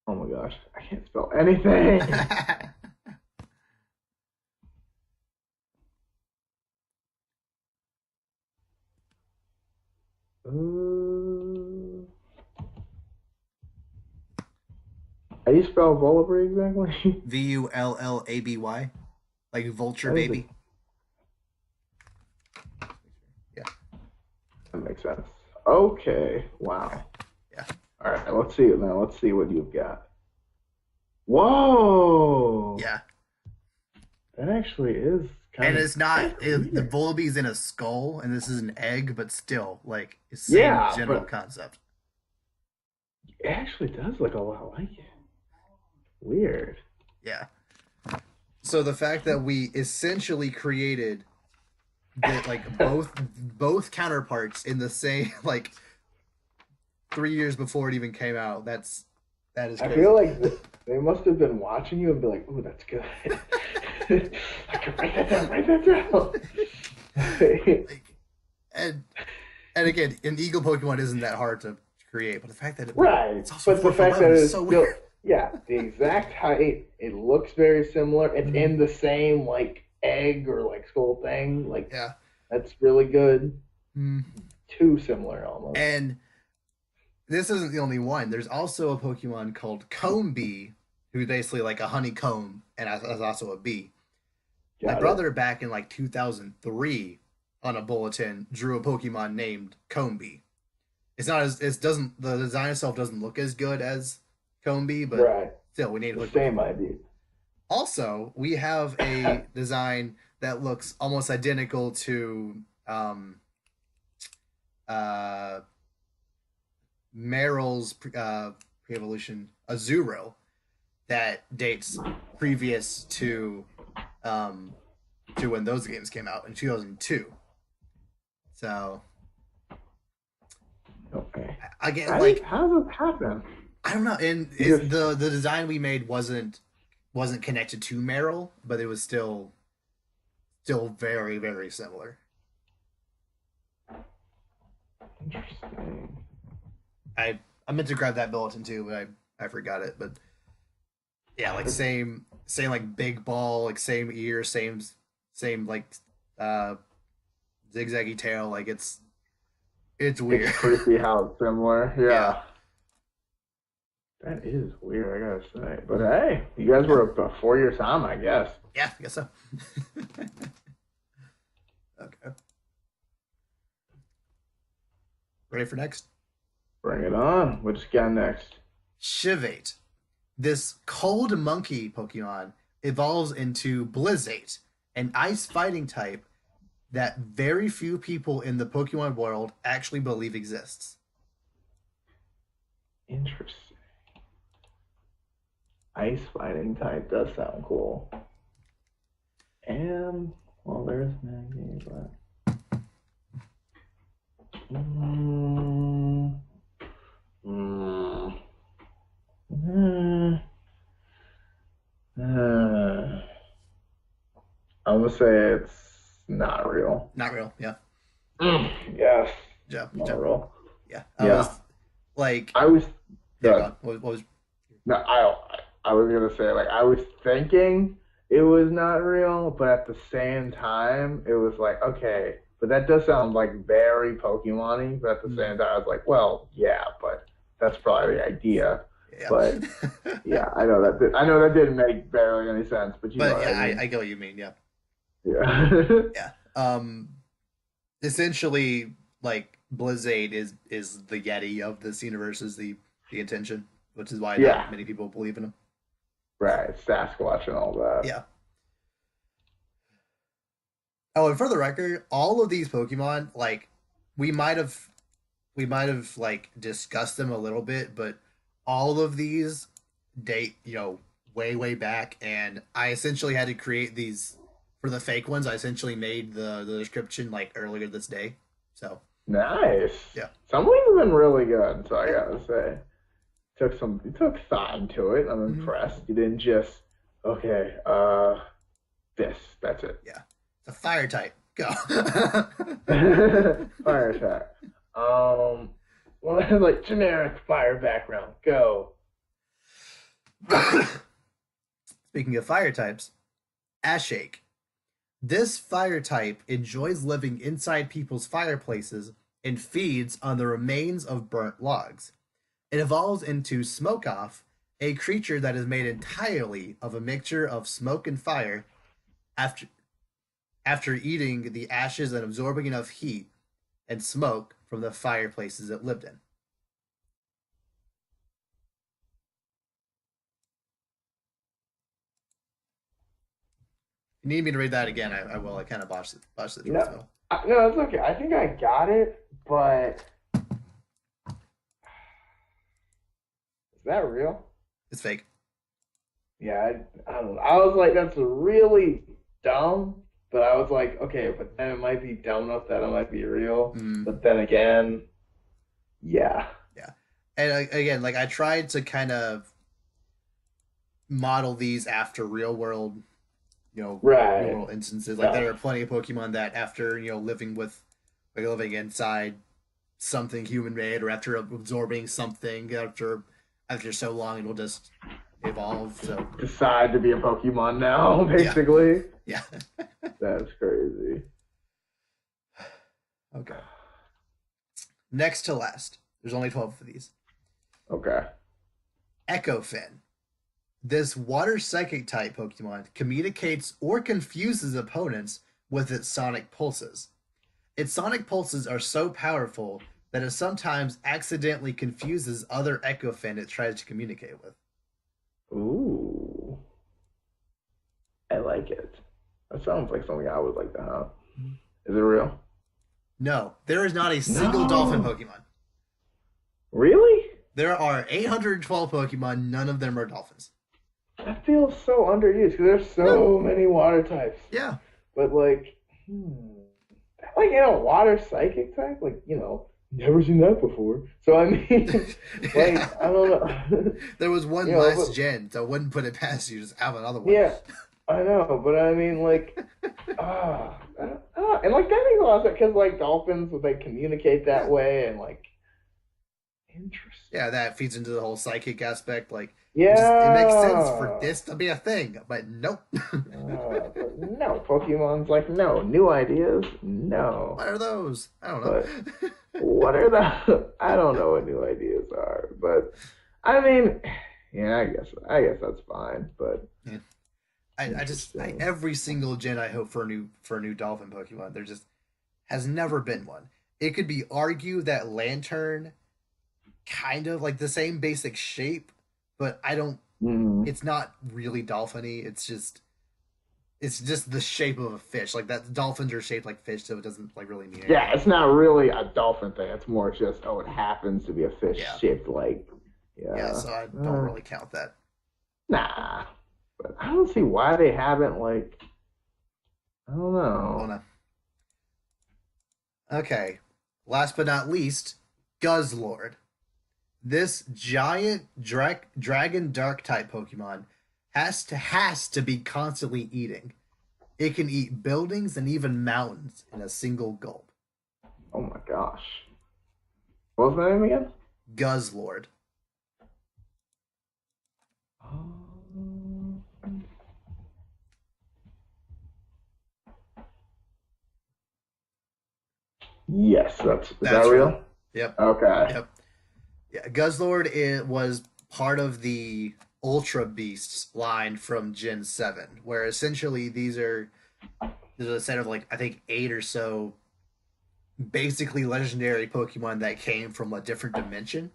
Oh my gosh, I can't spell anything. How do you spell Volibri exactly? Vullaby, like vulture That is baby. Yeah, That makes sense. Okay, wow. yeah. All right, let's see it now. Let's see what you've got. Whoa! Yeah, That actually is kind and of. it's not That's the weird. Volibee's in a skull, and this is an egg, but still, like, it's same Yeah, general but concept. it actually does look a lot like it. Weird. Yeah. So the fact that we essentially created like both counterparts in the same like 3 years before it even came out. That is I crazy. feel like they must have been watching you and be like, "Ooh, that's good." I can write that down. Write that down. Like, and again, an eagle Pokemon isn't that hard to create, but the fact that Right, it's also but the fact that 4'11" is it's so still, weird. yeah, the exact height. It looks very similar. It's in the same like egg or like skull thing. Like Yeah. that's really good. Mm. Too similar almost. And this isn't the only one. There's also a Pokemon called Comb who's basically like a honeycomb and is also a bee. My Got it. brother back in like 2003 on a bulletin drew a Pokemon named Comb. It's not as it doesn't the design itself doesn't look as good as Comb, but Right. still we need to The look. same idea. Also, we have a design that looks almost identical to uh, Meryl's pre-evolution Azuro that dates previous to when those games came out in 2002. So Okay. again, How does this happen? I don't know, and Yes. the design we made wasn't connected to Meryl, but it was still very very similar. Interesting. I meant to grab that bulletin too, but I forgot it. But yeah, like same like big ball, like same ear, same like uh zigzaggy tail. Like it's weird. It's creepy how it's similar. Yeah. Yeah. That is weird, I gotta say. But hey, you guys were before your time, I guess. Yeah, I guess so. Okay. Ready for next? Bring it on. What just got next? Shivate. This cold monkey Pokemon evolves into Blizzate, an ice fighting type that very few people in the Pokemon world actually believe exists. Interesting. Ice fighting type does sound cool. And well, there's Magz, but mm, mm, mm, uh, I'm gonna say it's not real. Not real, yeah. Yes, Yeah, not real. yeah. Yeah, Like, I was. yeah, Uh, go on. What was no, I was gonna say like I was thinking it was not real, but at the same time it was like okay, but that does sound like very Pokemon-y. But at the mm, same time, I was like, well, yeah, but that's probably the idea. yeah. But yeah, I know that didn't make barely any sense, but you know But what yeah, I mean. I get what you mean, yeah. Yeah. Yeah. Essentially, like, Blizzade is the Yeti of this universe, is the intention, which is why not Yeah. many people believe in him. Right. Sasquatch and all that. Yeah. Oh, and for the record, all of these Pokemon, like, we might have like discussed them a little bit, but all of these date, way back, and I essentially had to create these for the fake ones. I essentially made the description like earlier this day. So Nice. yeah. Some of these have been really good, so I Yeah. gotta say. You took thought into it. I'm Hmm. impressed. You didn't just okay, that's it. Yeah. The fire type. Go. Fire attack. Well that's like generic fire background. Go. Speaking of fire types, Ashake. This fire type enjoys living inside people's fireplaces and feeds on the remains of burnt logs. It evolves into Smokeoff, a creature that is made entirely of a mixture of smoke and fire after after eating the ashes and absorbing enough heat and smoke from the fireplaces it lived in. You need me to read that again? I will. I kind of botched it towards No, the middle. no, it's okay. I think I got it, but is that real? It's fake. Yeah, I don't know. I was like, that's really dumb, but I was like, okay, but then it might be dumb enough that it might be real. Mm, But then again, yeah. yeah. And again, like, I tried to kind of model these after real Right. world instances. Like, Yeah. there are plenty of Pokemon that after living inside something human made, or after absorbing something after so long, it'll just evolve. So Decide to be a Pokemon now, yeah, basically. yeah. That's crazy. Okay. Next to last, there's only 12 of these. Okay. Echofin. This water psychic type Pokemon communicates or confuses opponents with its sonic pulses. Its sonic pulses are so powerful that it sometimes accidentally confuses other Echofin it tries to communicate with. Ooh, I like it. That sounds like something I would like to have. Is it real? No, there is not a single dolphin No. Pokemon. Really? There are 812 Pokemon, none of them are dolphins. That feels so underused because there's Yeah, so many water types. yeah. But like, like water psychic type, like never seen that before. So I mean, Yeah. like I don't know, There was one but last gen, so I wouldn't put it past you to just have another one. yeah, I know. But I mean, like, and like that makes a lot of sense because like dolphins, they communicate that Yeah. way, and like, interesting. Yeah, that feeds into the whole psychic aspect. Like, it makes sense for Yeah. this to be a thing, but nope. But no, Pokemon's like no new ideas, no. What are those? I don't But know. what are the? I don't know what new ideas are, but I mean, yeah, I guess that's fine. But Yeah. interesting. every single gen I hope for a new dolphin Pokemon. There just has never been one. It could be argued that Lantern kind of like the same basic shape, but I don't. Mm. It's not really dolphiny. It's just the shape of a fish. Like that, dolphins are shaped like fish, so it doesn't like really mean Yeah, anything. it's not really a dolphin thing. It's more just, oh, it happens to be a fish Yeah, shaped like. yeah. Yeah. So I don't Uh, really count that. nah. But I don't see why they haven't, like, I don't Oh know. no. Okay. Last but not least, Guzzlord. This giant dragon dark type Pokemon has to be constantly eating. It can eat buildings and even mountains in a single gulp. Oh my gosh. What was the name again? Guzzlord. Um, yes, is that That's real. real? Yep. Okay. Yep. Yeah. Guzzlord it was part of the Ultra Beasts line from Gen 7, where essentially there's a set of like I think 8 or so basically legendary Pokemon that came from a different dimension,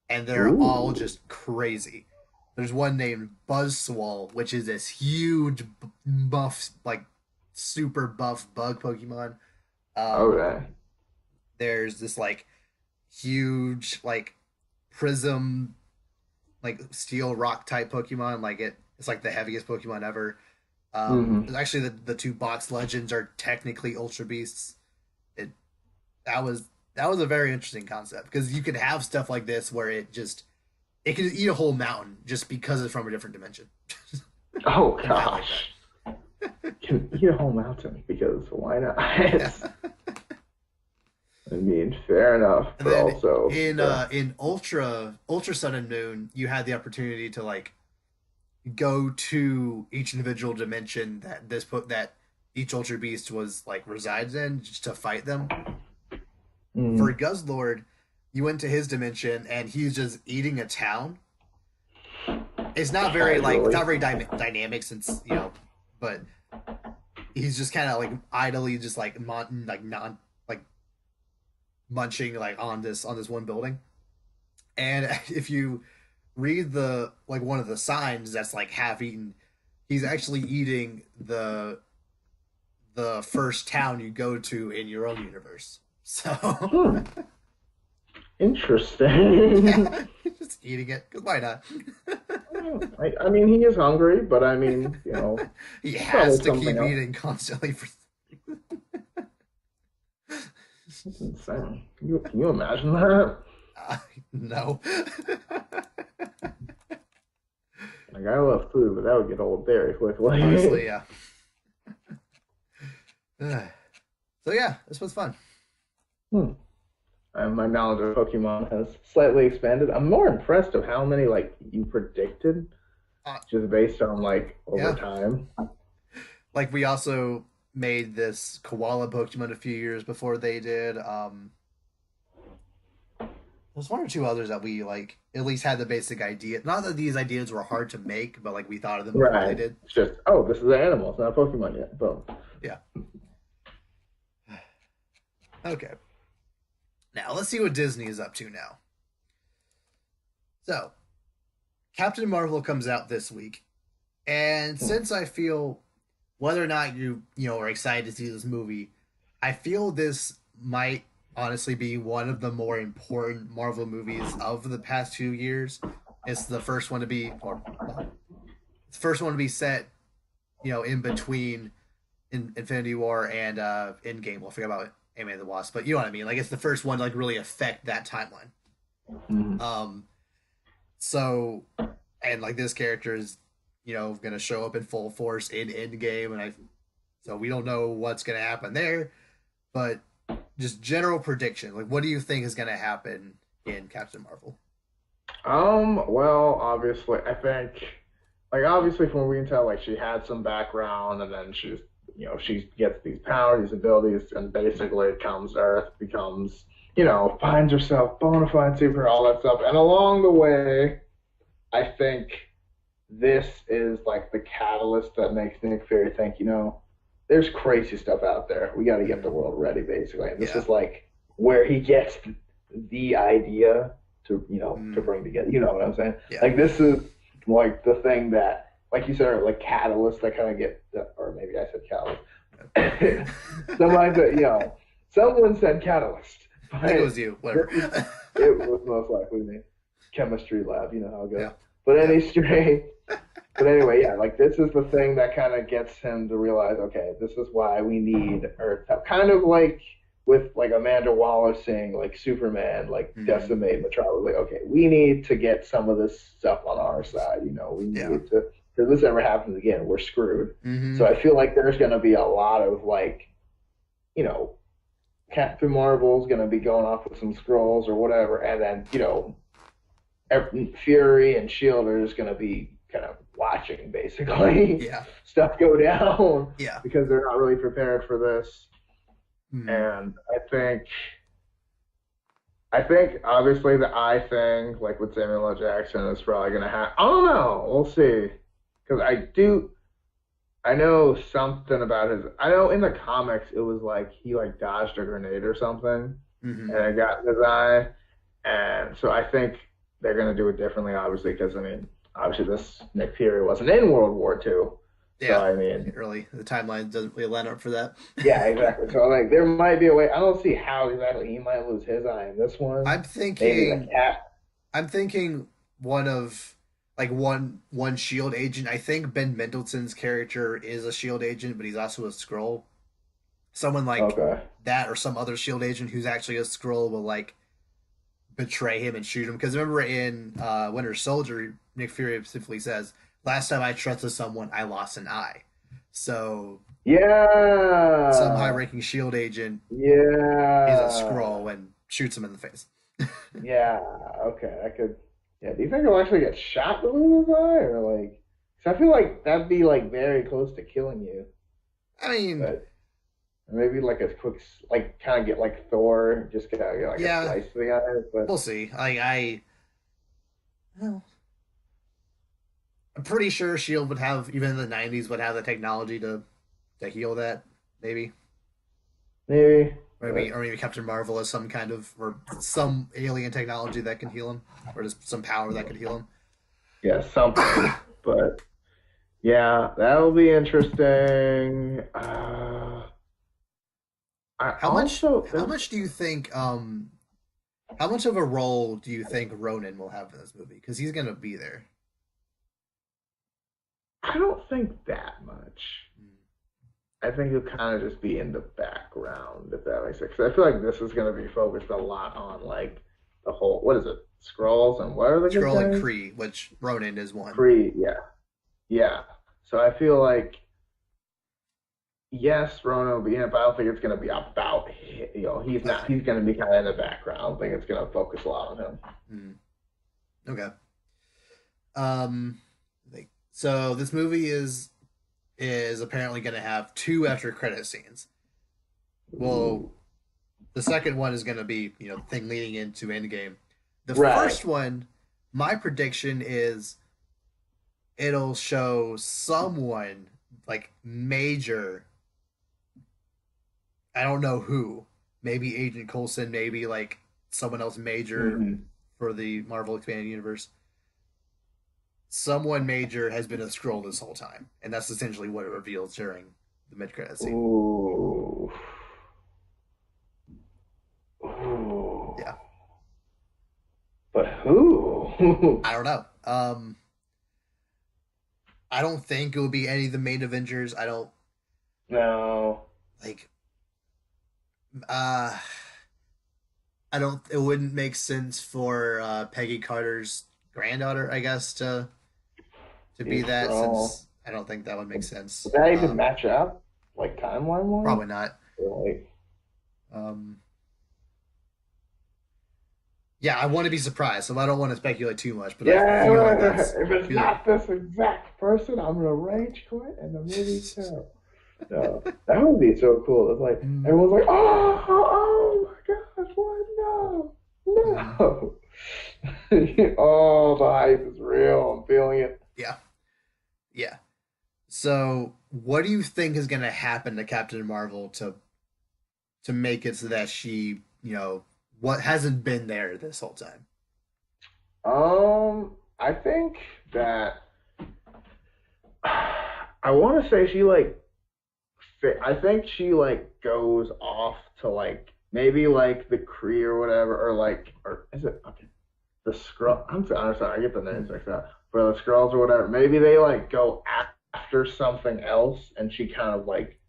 and they're all Ooh. just crazy. There's one named Buzzswall, which is this huge buff, like super buff bug Pokemon. Um, Okay. there's this like huge like prism, like steel rock type Pokemon. It's like the heaviest Pokemon ever. Hmm. Actually, the two box legends are technically Ultra Beasts. It that was a very interesting concept because you could have stuff like this where it can eat a whole mountain just because it's from a different dimension. Oh And I like that. gosh. Can eat a whole mountain because why not? Yeah. I mean, fair enough, And but then also, yeah. in Ultra Sun and Moon, you had the opportunity to like go to each individual dimension that each Ultra Beast was like resides in just to fight them. For Mm, Guzzlord, you went to his dimension and he's just eating a town. It's not very like it's casually. not very dynamic since but he's just kind of like idly just like like non like munching like on this one building. And if you read the like one of the signs that's like half eaten, he's actually eating the first town you go to in your own universe. So Hmm, interesting. yeah, just eating it because why not? I mean, he is hungry, but I mean, He probably has to something keep else. eating constantly for. That's insane. Can you imagine that? Uh, no. Like, I love food, but that would get old very Honestly, quickly. yeah. So yeah, this was fun. Hmm. My knowledge of Pokemon has slightly expanded. I'm more impressed of how many like you predicted, Uh, just based on like over yeah, time. like we also made this koala Pokemon a few years before they did. There's one or two others that we like at least had the basic idea. Not that these ideas were hard to make, but like we thought of them before they Right. did. It's just, oh, this is an animal. It's not a Pokemon yet. Boom. Yeah. Okay. Now let's see what Disney is up to now. So Captain Marvel comes out this week, and Hmm. since I feel whether or not you are excited to see this movie, I feel this might honestly be one of the more important Marvel movies of the past 2 years. It's the first one to be, or well, it's the first one to be set, in between Infinity War and Endgame. We'll forget about Ant-Man and the Wasp, but you know what I mean. Like it's the first one to like really affect that timeline. Mhm. Um, so and like this character is going to show up in full force in Endgame, and I so we don't know what's going to happen there, but just general prediction. Like, what do you think is going to happen in Captain Marvel? Well, obviously, I think, like, obviously, from what we can tell, like, she had some background, and then she gets these powers, these abilities, and basically comes to Earth, becomes, finds herself bona fide super, all that stuff. And along the way, I think this is like the catalyst that makes Nick Fury think, there's crazy stuff out there. We got to get the Mm, world ready, basically. And this yeah, is like where he gets the idea. to to Mm, bring together. You know what I'm saying? yeah. Like this is like the thing that, like you said, are like catalysts that kind of get, or maybe I said catalyst. Somebody said, someone said catalyst, I think it but was you. this Whatever. is, it was most likely me. Chemistry lab, you know how it goes. Yeah. But Yeah. but anyway, yeah, like this is the thing that kind of gets him to realize, okay, this is why we need Earth. Kind of like with like Amanda Waller saying like Superman, like Hmm. decimate Metropolis. Like, okay, we need to get some of this stuff on our side. We Yeah. need to, if this ever happens again, we're screwed. So Hmm. I feel like there's going to be a lot of like, you know, Captain Marvel's going to be going off with some scrolls or whatever, and then Fury and Shield are just going to be kind of watching basically Yeah. stuff go down Yeah. because they're not really prepared for this. Hmm. And I think obviously the eye thing, like with Samuel L. Jackson, is probably going to happen. I don't know. We'll see. Because I know something about his. I know in the comics it was like he like dodged a grenade or something, Hmm. and it got in his eye. And so I think they're going to do it differently, obviously, because I mean, obviously this Nick Fury wasn't in World War II. So Yeah. I mean, Really, the timeline doesn't really line up for that. yeah, exactly. So like there might be a way. I don't see how exactly he might lose his eye in this one. I'm Maybe the thinking. cat. I'm thinking one of like one Shield agent. I think Ben Mendelsohn's character is a Shield agent, but he's also a Skrull. Someone like Okay. that, or some other Shield agent who's actually a Skrull will like betray him and shoot him. Because remember in Winter Soldier, Nick Fury specifically says, "Last time I trusted someone, I lost an eye." So some Yeah. high-ranking Shield agent is a Yeah. Skrull and shoots him in the face. Yeah. Okay. I could. Yeah. Do you think he'll actually get shot to lose his eye, or like? Cause I feel like that'd be like very close to killing you, I mean, but or maybe like a quick, like kind of get like Thor, just get like a yeah, slice to the eye. we'll But see. Well, I'm pretty sure Shield would have, even in the '90s, would have the technology to heal that. Maybe, maybe. or maybe Captain Marvel has some kind of, or some alien technology that can heal him, or just some power that could heal Yeah, something. him. But yeah, that'll be interesting. I how much? also How there's much do you think? How much of a role do you think Ronan will have in this movie? Because he's gonna be there. I don't think that much. I think he'll kind of just be in the background, if that makes sense. 'Cause I feel like this is going to be focused a lot on like the whole, what is it? Scrolls and what are the good Skrull and guys? Kree, which Ronan is one. Kree, yeah, yeah. So I feel like yes, Rona will be in it, but I don't think it's going to be about he's Okay. not. He's going to be kind of in the background. I don't think it's going to focus a lot on him. Mm. Okay. Um, so this movie is apparently going to have two after credit scenes. Well, Ooh. the second one is going to be the thing leading into Endgame. The Right. first one, my prediction is it'll show someone like major. I don't know who. Maybe Agent Coulson. Maybe like someone else major Hmm. for the Marvel Expanded Universe. Someone major has been a scroll this whole time, and that's essentially what it reveals during the mid-credit scene. Ooh. Ooh. Yeah, But who? I don't know. I don't think it would be any of the main Avengers. I don't No. like. Uh, I don't. It wouldn't make sense for Peggy Carter's granddaughter, I guess, to be He's that, strong. since I don't think that would make sense. Would that even match up, like timeline wise? Probably not. Like, Um, yeah, I want to be surprised, so I don't want to speculate too much, but I feel like yeah, that's if it's feel like not this exact person, I'm gonna rage quit and the movie's terrible. No, that would be so cool. It's like mm, everyone's like, oh my gosh, what? No, mm, no. Oh, the hype is real. I'm feeling it. yeah, yeah. So, what do you think is going to happen to Captain Marvel to make it so that she, what hasn't been there this whole time? I think that I want to say she like I think she like goes off to like maybe like the Kree or whatever, or like, or is it okay? The Skrull. I'm sorry, I get the names mixed up. For the Skrulls or whatever, maybe they like go after something else, and she kind of like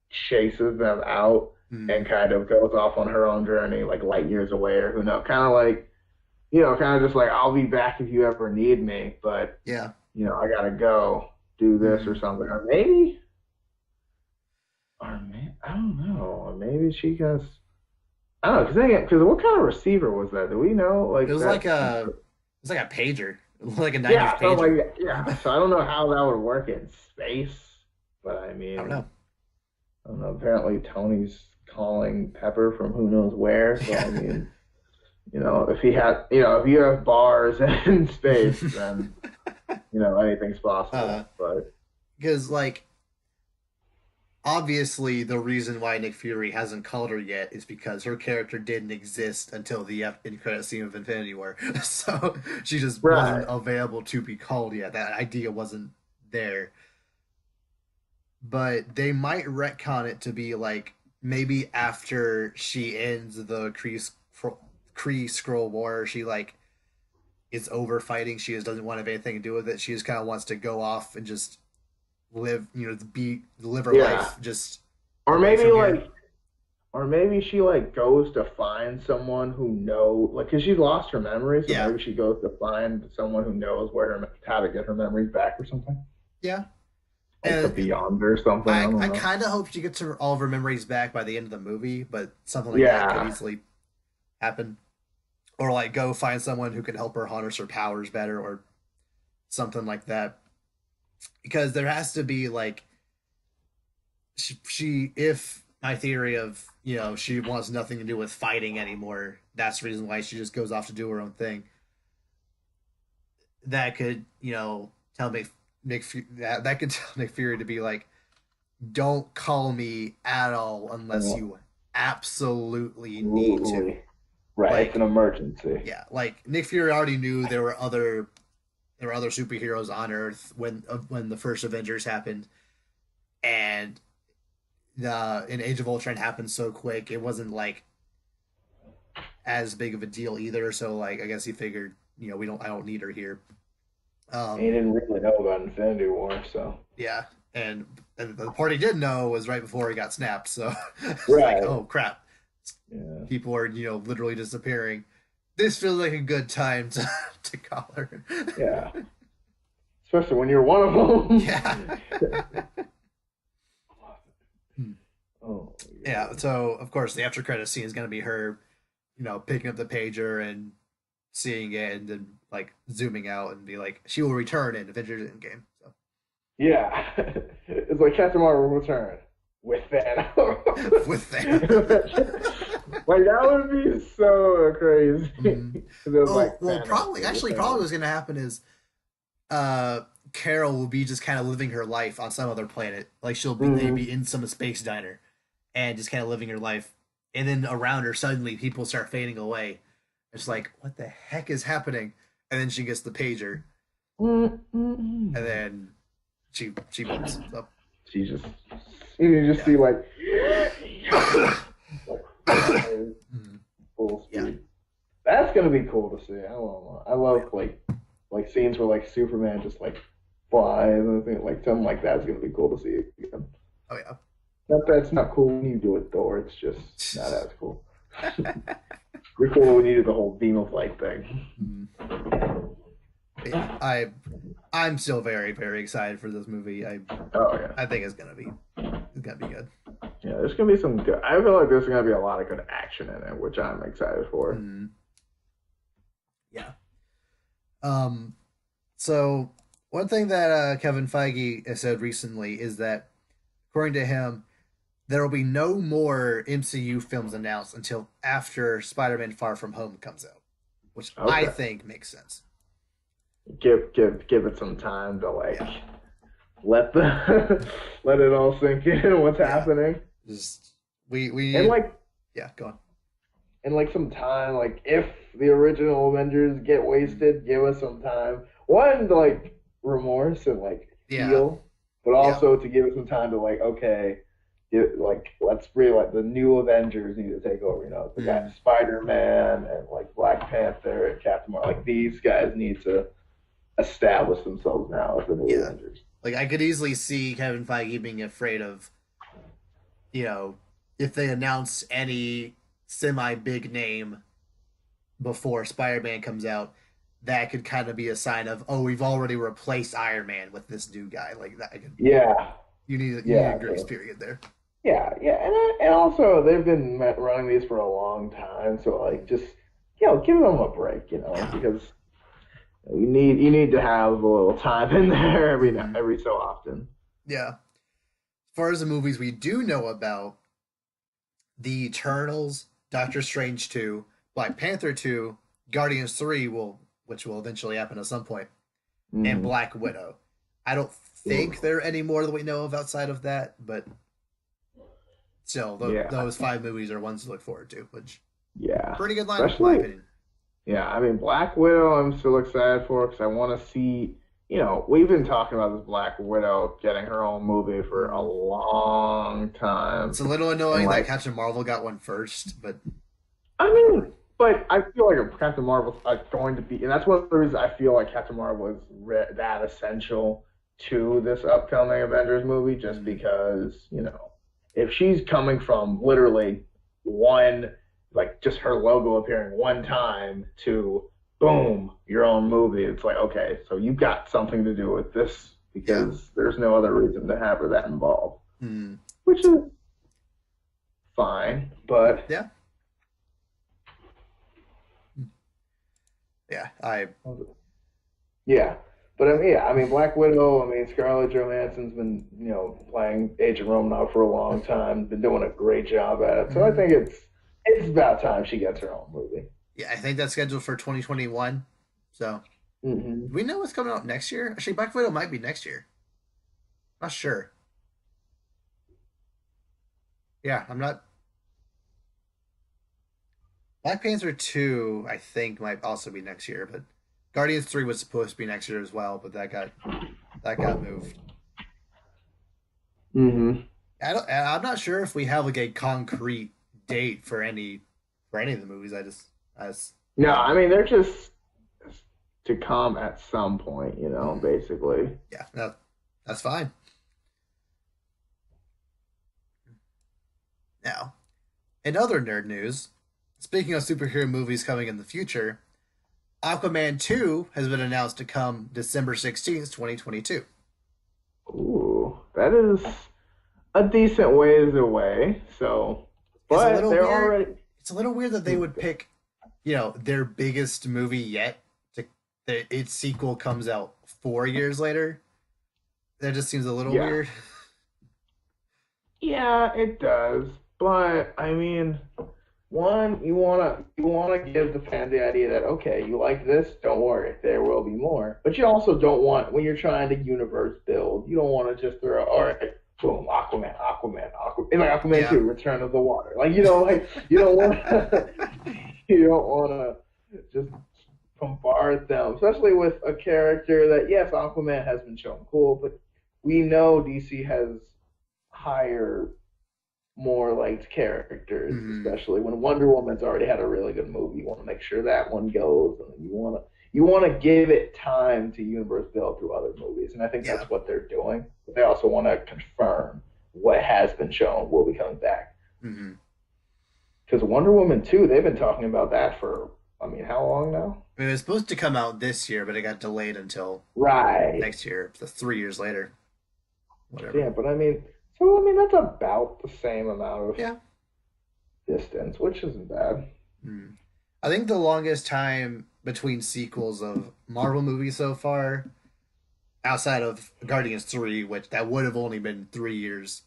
chases them out Hmm. and kind of goes off on her own journey, like light years away, or who knows, kind of like kind of just like I'll be back if you ever need me, but Yeah. I gotta go do this or Hmm. something, or maybe I don't know, or maybe she goes. I don't know, because what kind of receiver was that? Do we know? It Like was like that? a pager, like a '90s Yeah, so pager. like yeah, so I don't know how that would work in space, but I I don't mean, know. I don't know. Apparently, Tony's calling Pepper from who knows where. So I Yeah. mean, if he had, if you have bars in space, then anything's uh, possible. But because like obviously the reason why Nick Fury hasn't called her yet is because her character didn't exist until the end credit scene of Infinity War, so she just wasn't right, available to be called yet. That idea wasn't there, but they might retcon it to be like maybe after she ends the Kree Scroll War, she like is over fighting. She just doesn't want to have anything to do with it. She just kind of wants to go off and just live, live her yeah, life just or away maybe from here. like, or maybe she like goes to find someone who like, because she's lost her memory, so Yeah, maybe she goes to find someone who knows how to get her memories back or something, yeah. like the And Beyond or something. I I don't know. kind of hope she gets all of her memories back by the end of the movie, but something like that could Yeah, easily happen. Or like go find someone who can help her harness her powers better, or something like that. Because there has to be like she if my theory of she wants nothing to do with fighting anymore. That's the reason why she just goes off to do her own thing. That could tell that could tell Nick Fury to be like, don't call me at all unless yeah, you absolutely need to. absolutely. Right, it's an Like, emergency. yeah, like Nick Fury already knew there were other superheroes on Earth when the first Avengers happened, and the in Age of Ultron happened so quick it wasn't like as big of a deal either. So like I guess he figured I don't need her here. He Um, didn't really know about Infinity War, so yeah, and the part he did know was right before he got snapped. So it's like, right. oh crap, Yeah, people are literally disappearing. This feels like a good time to to call her. yeah. Especially when you're one of Yeah. them. Oh my Yeah, god. so of course the after credit scene is going to be her, picking up the pager and seeing it, and then like zooming out and be like, she will return in Avengers Endgame. So Yeah. It's like Captain Marvel return with Thanos. with that, Like that would be so crazy. mm. Because it was Oh like well, Thanos probably with actually probably Thanos. what's going to happen is uh Carol will be just kind of living her life on some other planet. Like she'll be Hmm. maybe in some space diner and just kind of living her life, and then around her suddenly people start fading away. It's like, what the heck is happening? And then she gets the pager, and Mm-mm. then she moves. So She just you just yeah. see like like flies Mm, full yeah. speed. That's gonna be cool to see. I Oh love yeah. like scenes where like Superman just like flies and I think like something like that's gonna be cool to see again. Oh yeah. Not that it's not cool when you do it Thor, it's just not as cool. We're cool when you do the whole beam of light thing. Mm, yeah. I'm still very very excited for this movie. Oh yeah. I think it's gonna be good. Yeah, there's gonna be some good I feel like there's gonna be a lot of good action in it, which I'm excited for. Mm, yeah. Um. So one thing that Kevin Feige has said recently is that, according to him, there will be no more MCU films announced until after Spider-Man: Far From Home comes out, which I Okay. think makes sense. Give it some time to like Yeah, let the let it all sink in what's yeah. happening. Just we And need. like Yeah, go on. and like some time. Like if the original Avengers get wasted, give us some time. One to like remorse and like Yeah. heal, but Yep. also to give us some time to like okay, like let's really like the new Avengers need to take over. You know, the guy Mm. Spider-Man and like Black Panther and Captain Marvel. Like these guys need to establish themselves now as the new Yeah. Avengers. Like I could easily see Kevin Feige being afraid of, you know, if they announce any semi big name before Spider-Man comes out, that could kind of be a sign of, oh, we've already replaced Iron Man with this new guy. Like that could, Yeah, you need a yeah. grace So period there. yeah, and also they've been running these for a long time, so like just give them a break, Yeah. because you need to have a little time in there Hmm. every so often. Yeah. As far as the movies we do know about, the Eternals, Doctor Strange 2, Black Panther 2, Guardians 3 will which will eventually happen at some point, and Hmm. Black Widow. I don't think there are any more that we know of outside of that, but still, Yeah, those five movies are ones to look forward to, which yeah, pretty good lineup in my especially opinion. yeah. I mean, Black Widow, I'm still excited for because I want to see. We've been talking about this Black Widow getting her own movie for a Mm. long time, It's a little and annoying that like Captain Marvel got one first, but I whatever. mean, but I feel like Captain Marvel's going to be, and that's one of the reasons I feel like Captain Marvel is that essential to this upcoming Avengers movie, just Mm. because, if she's coming from literally one, like just her logo appearing one time to boom, your own movie, it's like, okay, so you've got something to do with this Yeah. because there's no other reason to have her that involved, Mm. which is fine, but. Yeah. Yeah. I Yeah. But I mean, yeah, I mean, Black Widow, I mean, Scarlett Johansson's been, playing Agent Rome now for a long time, been doing a great job at it. So I mm. think it's about time she gets her own movie. Yeah, I think that's scheduled for 2021. So, Hmm. do we know what's coming out next year? Actually, Black Widow might be next year. Not sure. Yeah, I'm not. Black Panther 2, I think, might also be next year, but Guardians 3 was supposed to be next year as well, but that got moved. Hmm. I'm not sure if we have like a concrete date for any of the movies. I just No, don't I know. mean, they're just to come at some point, Mm, basically. yeah, no, that's fine. Now, in other nerd news, speaking of superhero movies coming in the future, Aquaman 2 has been announced to come December 16th, 2022. Ooh, that is a decent ways away. So, It's a but little they're weird. already. It's a little weird that they would pick, their biggest movie yet to its sequel comes out 4 years later. That just seems a little Yeah. weird. Yeah, it does. But I mean, one, you wanna give the fan the idea that okay, you like this, don't worry, there will be more. But you also don't want when you're trying to universe build, you don't want to just throw all right, boom, Aquaman, and like Aquaman Yeah. 2, Return of the Water. Like like you don't want you don't want to just bombard them, especially with a character that yes, Aquaman has been shown cool, but we know DC has higher more liked characters, Hmm. especially when Wonder Woman's already had a really good movie. You want to make sure that one goes, and you want to give it time to universe build through other movies, and I think Yeah. that's what they're doing. But they also want to confirm what has been shown will be coming back. Hmm. Because Wonder Woman 2, they've been talking about that for, I mean, how long now? I mean, it was supposed to come out this year, but it got delayed until Right. next year. So 3 years later, whatever. Yeah, but I mean, that's about the same amount of Yeah. distance, which isn't bad. Mm. I think the longest time between sequels of Marvel movies so far, outside of Guardians 3, which that would have only been 3 years,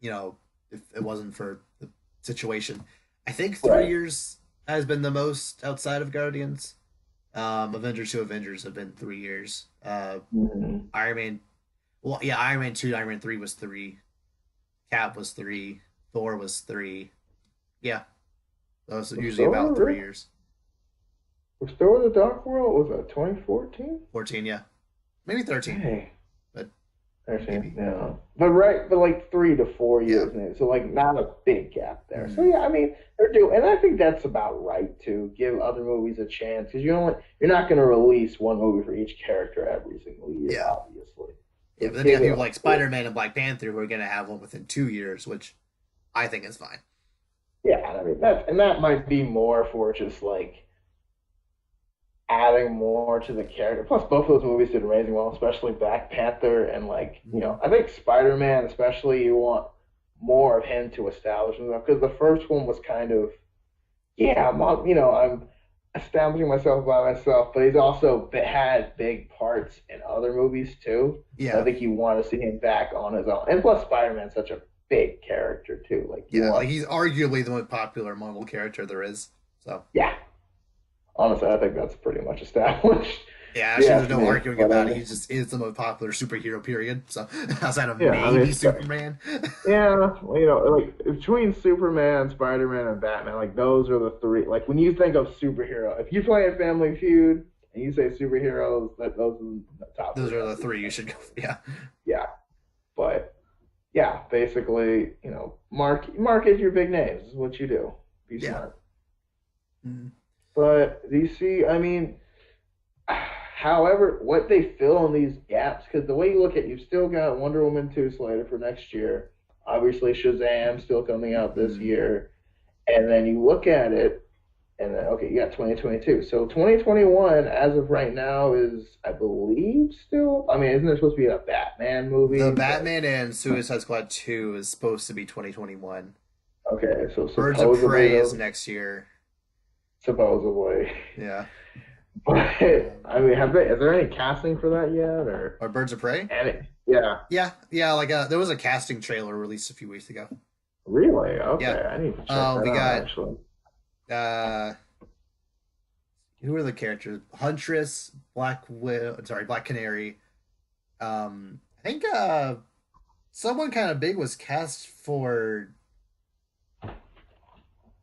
if it wasn't for the situation. I think three Right. years has been the most outside of Guardians. Avengers to Avengers have been 3 years. Hmm. Iron Man, well, yeah, Iron Man 2, Iron Man 3 was three. Cap was three. Thor was three. Yeah. Those are We're usually still about in 3 years. we're still in the Dark World. Was that 2014? 14, yeah, maybe 13, Hey. but 13, maybe, yeah. But like 3 to 4 years, yeah. maybe. So like not a big gap there. So Mm, yeah, I mean they're doing, and I think that's about right to give other movies a chance because you're not going to release one movie for each character every single year, yeah, obviously. yeah. So But then you give got it people a like Spider-Man and Black Panther who are gonna have one within 2 years, which I think is fine. yeah. I mean that might be more for just like adding more to the character. Plus, both of those movies did amazing well, especially Black Panther and like Mm, I think Spider Man, especially you want more of him to establish himself because the first one was kind of yeah, I'm establishing myself by myself, but he's also had big parts in other movies too. So I yeah, think you want to see him back on his own, and plus Spider Man's such a big character too. Like you yeah. Like want, he's arguably the most popular Marvel character there is. So yeah. Honestly, I think that's pretty much established. yeah, If you actually, there's ask no me, arguing but about it. He just is the most popular superhero. Period. So outside of yeah, I maybe mean, Superman. yeah, well, like between Superman, Spider-Man, and Batman, like those are the three. Like when you think of superhero, if you play a Family Feud and you say superheroes, that those are the top Those three. are the three you should go for. Yeah, Yeah, but yeah, basically, market your big names is what you do. Be yeah. smart. Mm, But do you see? I mean, however, what they fill in these gaps, because the way you look at, you've still got Wonder Woman 2 slated for next year. Obviously, Shazam still coming out this mm. year. And then you look at it, and then, okay, you got 2022. So 2021, as of right now, is, I believe, still. I mean, isn't there supposed to be a Batman The movie? But, Batman and Suicide Squad 2 is supposed to be 2021. okay, so Birds of supposedly, Prey is those, next year. supposedly. Yeah. But, I Um, mean, is there any casting for that yet? Or, or Birds of Prey? yeah. Yeah, yeah. Like there was a casting trailer released a few weeks ago. Really? Yeah. Okay, I need to check that We out got actually. uh, who are the characters? Huntress, Black Widow. Sorry, Black Canary. I think someone kind of big was cast for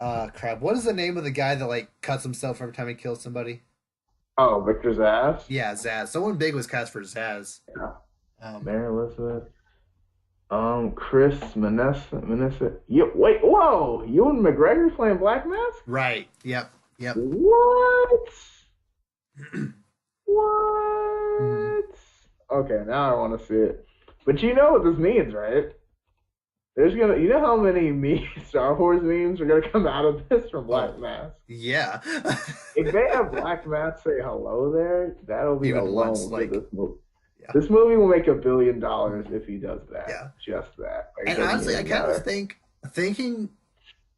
crap. What is the name of the guy that like cuts himself every time he kills somebody? Oh, Victor's ass. Yeah, Zaz. Someone big was cast for Zaz. Yeah. Um, Mary Elizabeth. Chris Manessa. Wait, whoa! Ewan McGregor's playing Black Mask? right. Yep. Yep. What? Mhm. What? Okay, now I want to see it. But you know what this means, right? You know how many Star Wars memes are gonna come out of this from Black Oh, Mask? yeah. If they have Black Mask say hello there, that'll be Even once, alone for like, this movie. yeah, This movie will make $1 billion if he does that. yeah. Just that. Like, it And doesn't honestly, I even kind of matter. thinking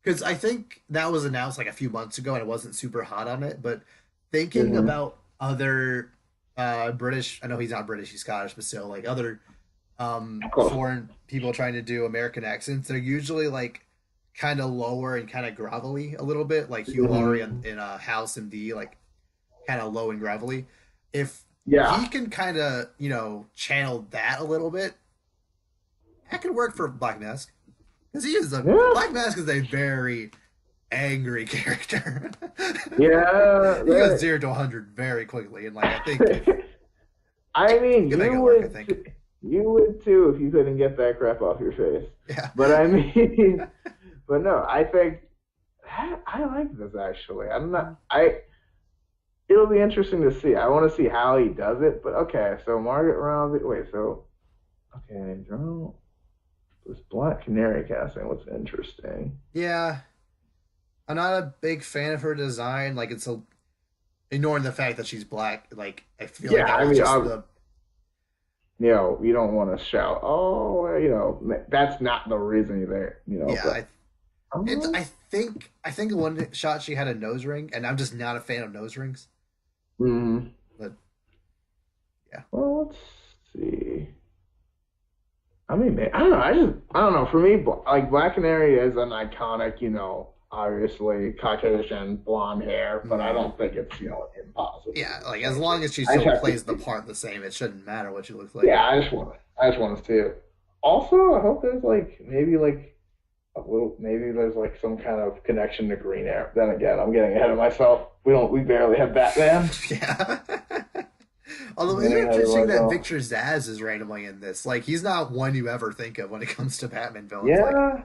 because I think that was announced like a few months ago, and I wasn't super hot on it. But thinking Hmm. about other British, I know he's not British, he's Scottish, but still, like other Close. foreign people trying to do American accents, they're usually like kind of lower and kind of gravelly a little bit, like Hugh Laurie Hmm. in House and D, like kind of low and gravelly. If Yeah. he can kind of channel that a little bit, that could work for Black Mask because Yeah. Black Mask is a very angry character. Yeah. He goes 0 to 100 very quickly, and like I think I mean, he can make it work. I think. You would too if you couldn't get that crap off your face. Yeah. But I mean, but no, I think I like this actually. It'll be interesting to see. I want to see how he does it. But okay, so Margaret Robbie. Wait, so okay, this Black Canary casting looks interesting. Yeah, I'm not a big fan of her design. Like ignoring the fact that she's black. Like I feel like Yeah, that I was mean, just the you don't want to shout, oh, that's not the reason you're there, yeah. but oh, I think the one shot she had a nose ring, and I'm just not a fan of nose rings. mm, But yeah, well, let's see. I mean, man, I don't know. For me, like Black Canary is an iconic, obviously Caucasian blonde hair, but I mm, don't think it's, impossible yeah. to Like as change long it. as she I just still have to plays the see. part the same, it shouldn't matter what she looks like. Yeah, I just want to see it. Also, I hope there's like maybe like a little, maybe there's like some kind of connection to Green Arrow. Then again, I'm getting ahead of myself. We barely have Batman. Yeah. Although I'm it's getting ahead of interesting that myself. Victor Zsasz is randomly in this. Like he's not one you ever think of when it comes to Batman villains. Like Yeah,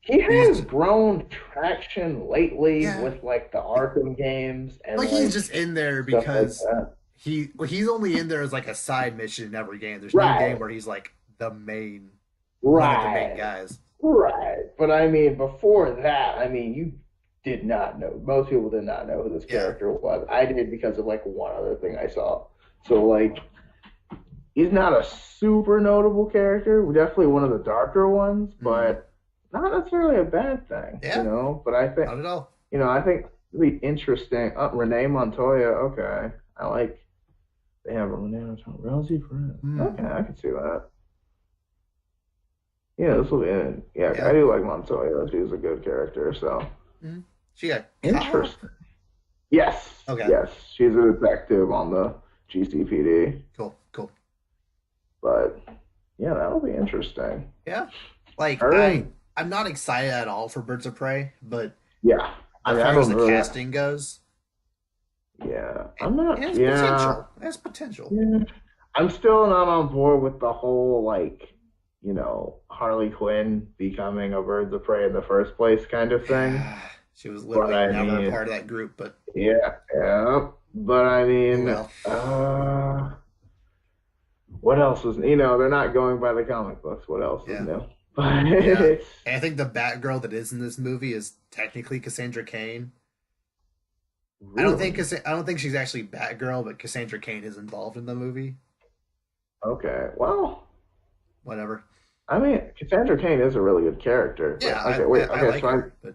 he has he's grown traction lately yeah, with like the Arkham games and like he's like just in there stuff like because that. he's only in there as like a side mission in every game. There's no game Right, where he's like the main one of the main right, guys. right. But I mean, before that, I mean, you did not know. Most people did not know who this Yeah. character was. I did because of like one other thing I saw. So like, he's not a super notable character. Definitely one of the darker ones, Mm. but not necessarily a bad thing, you Yeah, know. But I think, not at all. I think it'd be interesting. Renee Montoya, okay. I like they have a Renee Montoya. Rosie Perez. Okay, Mm. I can see that. Yeah, this will be in. Yeah, I Yeah. do like Montoya. She's a good character, so Mm. She got caught. interesting. Yes, Okay. yes, she's a detective on the GCPD, Cool. Cool. but yeah, that'll be interesting. Yeah. Like Her and I'm not excited at all for Birds of Prey, but yeah, I as mean, I far as don't the really. casting goes, Yeah, it I'm not. has Yeah, potential. It has potential. yeah. I'm still not on board with the whole like, Harley Quinn becoming a Birds of Prey in the first place kind of thing. Yeah. She was But literally I never a mean, part of that group, but yeah, yeah. But I oh mean, well. what else is, they're not going by the comic books. What else is Yeah. new? But Yeah. it's And I think the Batgirl that is in this movie is technically Cassandra Cain. really I don't think she's actually Batgirl, but Cassandra Cain is involved in the movie. okay. Well, Whatever. I mean, Cassandra Cain is a really good character. Yeah, But okay, wait. I Okay, like so her, but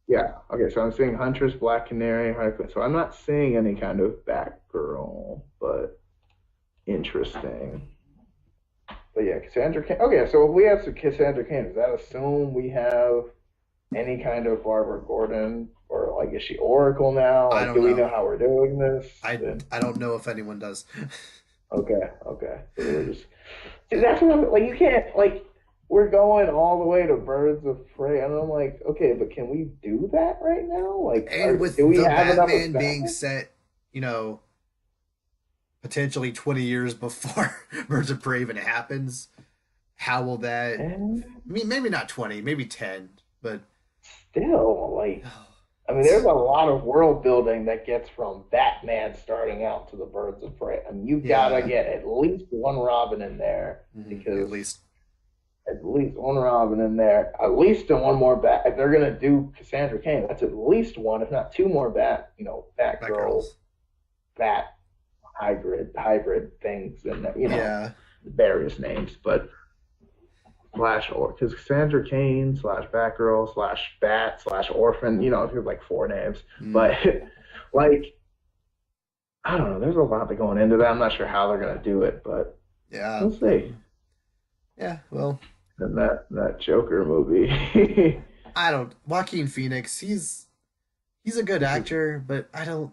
yeah. Okay, so I'm seeing Huntress, Black Canary, Harley Quinn. So I'm not seeing any kind of Batgirl, but interesting. But yeah, Cassandra Cain. Okay, so if we have some Cassandra Cain, does that assume we have any kind of Barbara Gordon, or like is she Oracle now? I Like, don't do we know. know how we're doing this? And I don't know if anyone does. okay, okay. So we're just see, that's what I'm like. You can't like we're going all the way to Birds of Prey, and I'm like, okay, but can we do that right now? Like, And do with we the have enough Batman being established? set, you know, potentially 20 years before Birds of Prey even happens, how will that? And I mean, maybe not 20, maybe 10, but still, like, oh, I mean, there's a lot of world building that gets from Batman starting out to the Birds of Prey. I mean, you gotta yeah, get at least one Robin in there at because least. at least one Robin in there, at least one more Bat. If they're gonna do Cassandra Cain, that's at least one, if not two more Batgirl, Batgirls. Bat hybrid things, and Yeah. various names, but slash or because Cassandra Cain slash Batgirl slash Bat slash Orphan, if you have like four names, Mm, but like I don't know, there's a lot that going into that. I'm not sure how they're gonna do it, but yeah. we'll see. Yeah. Well, And that Joker movie. I don't. Joaquin Phoenix, he's a good actor, but I don't.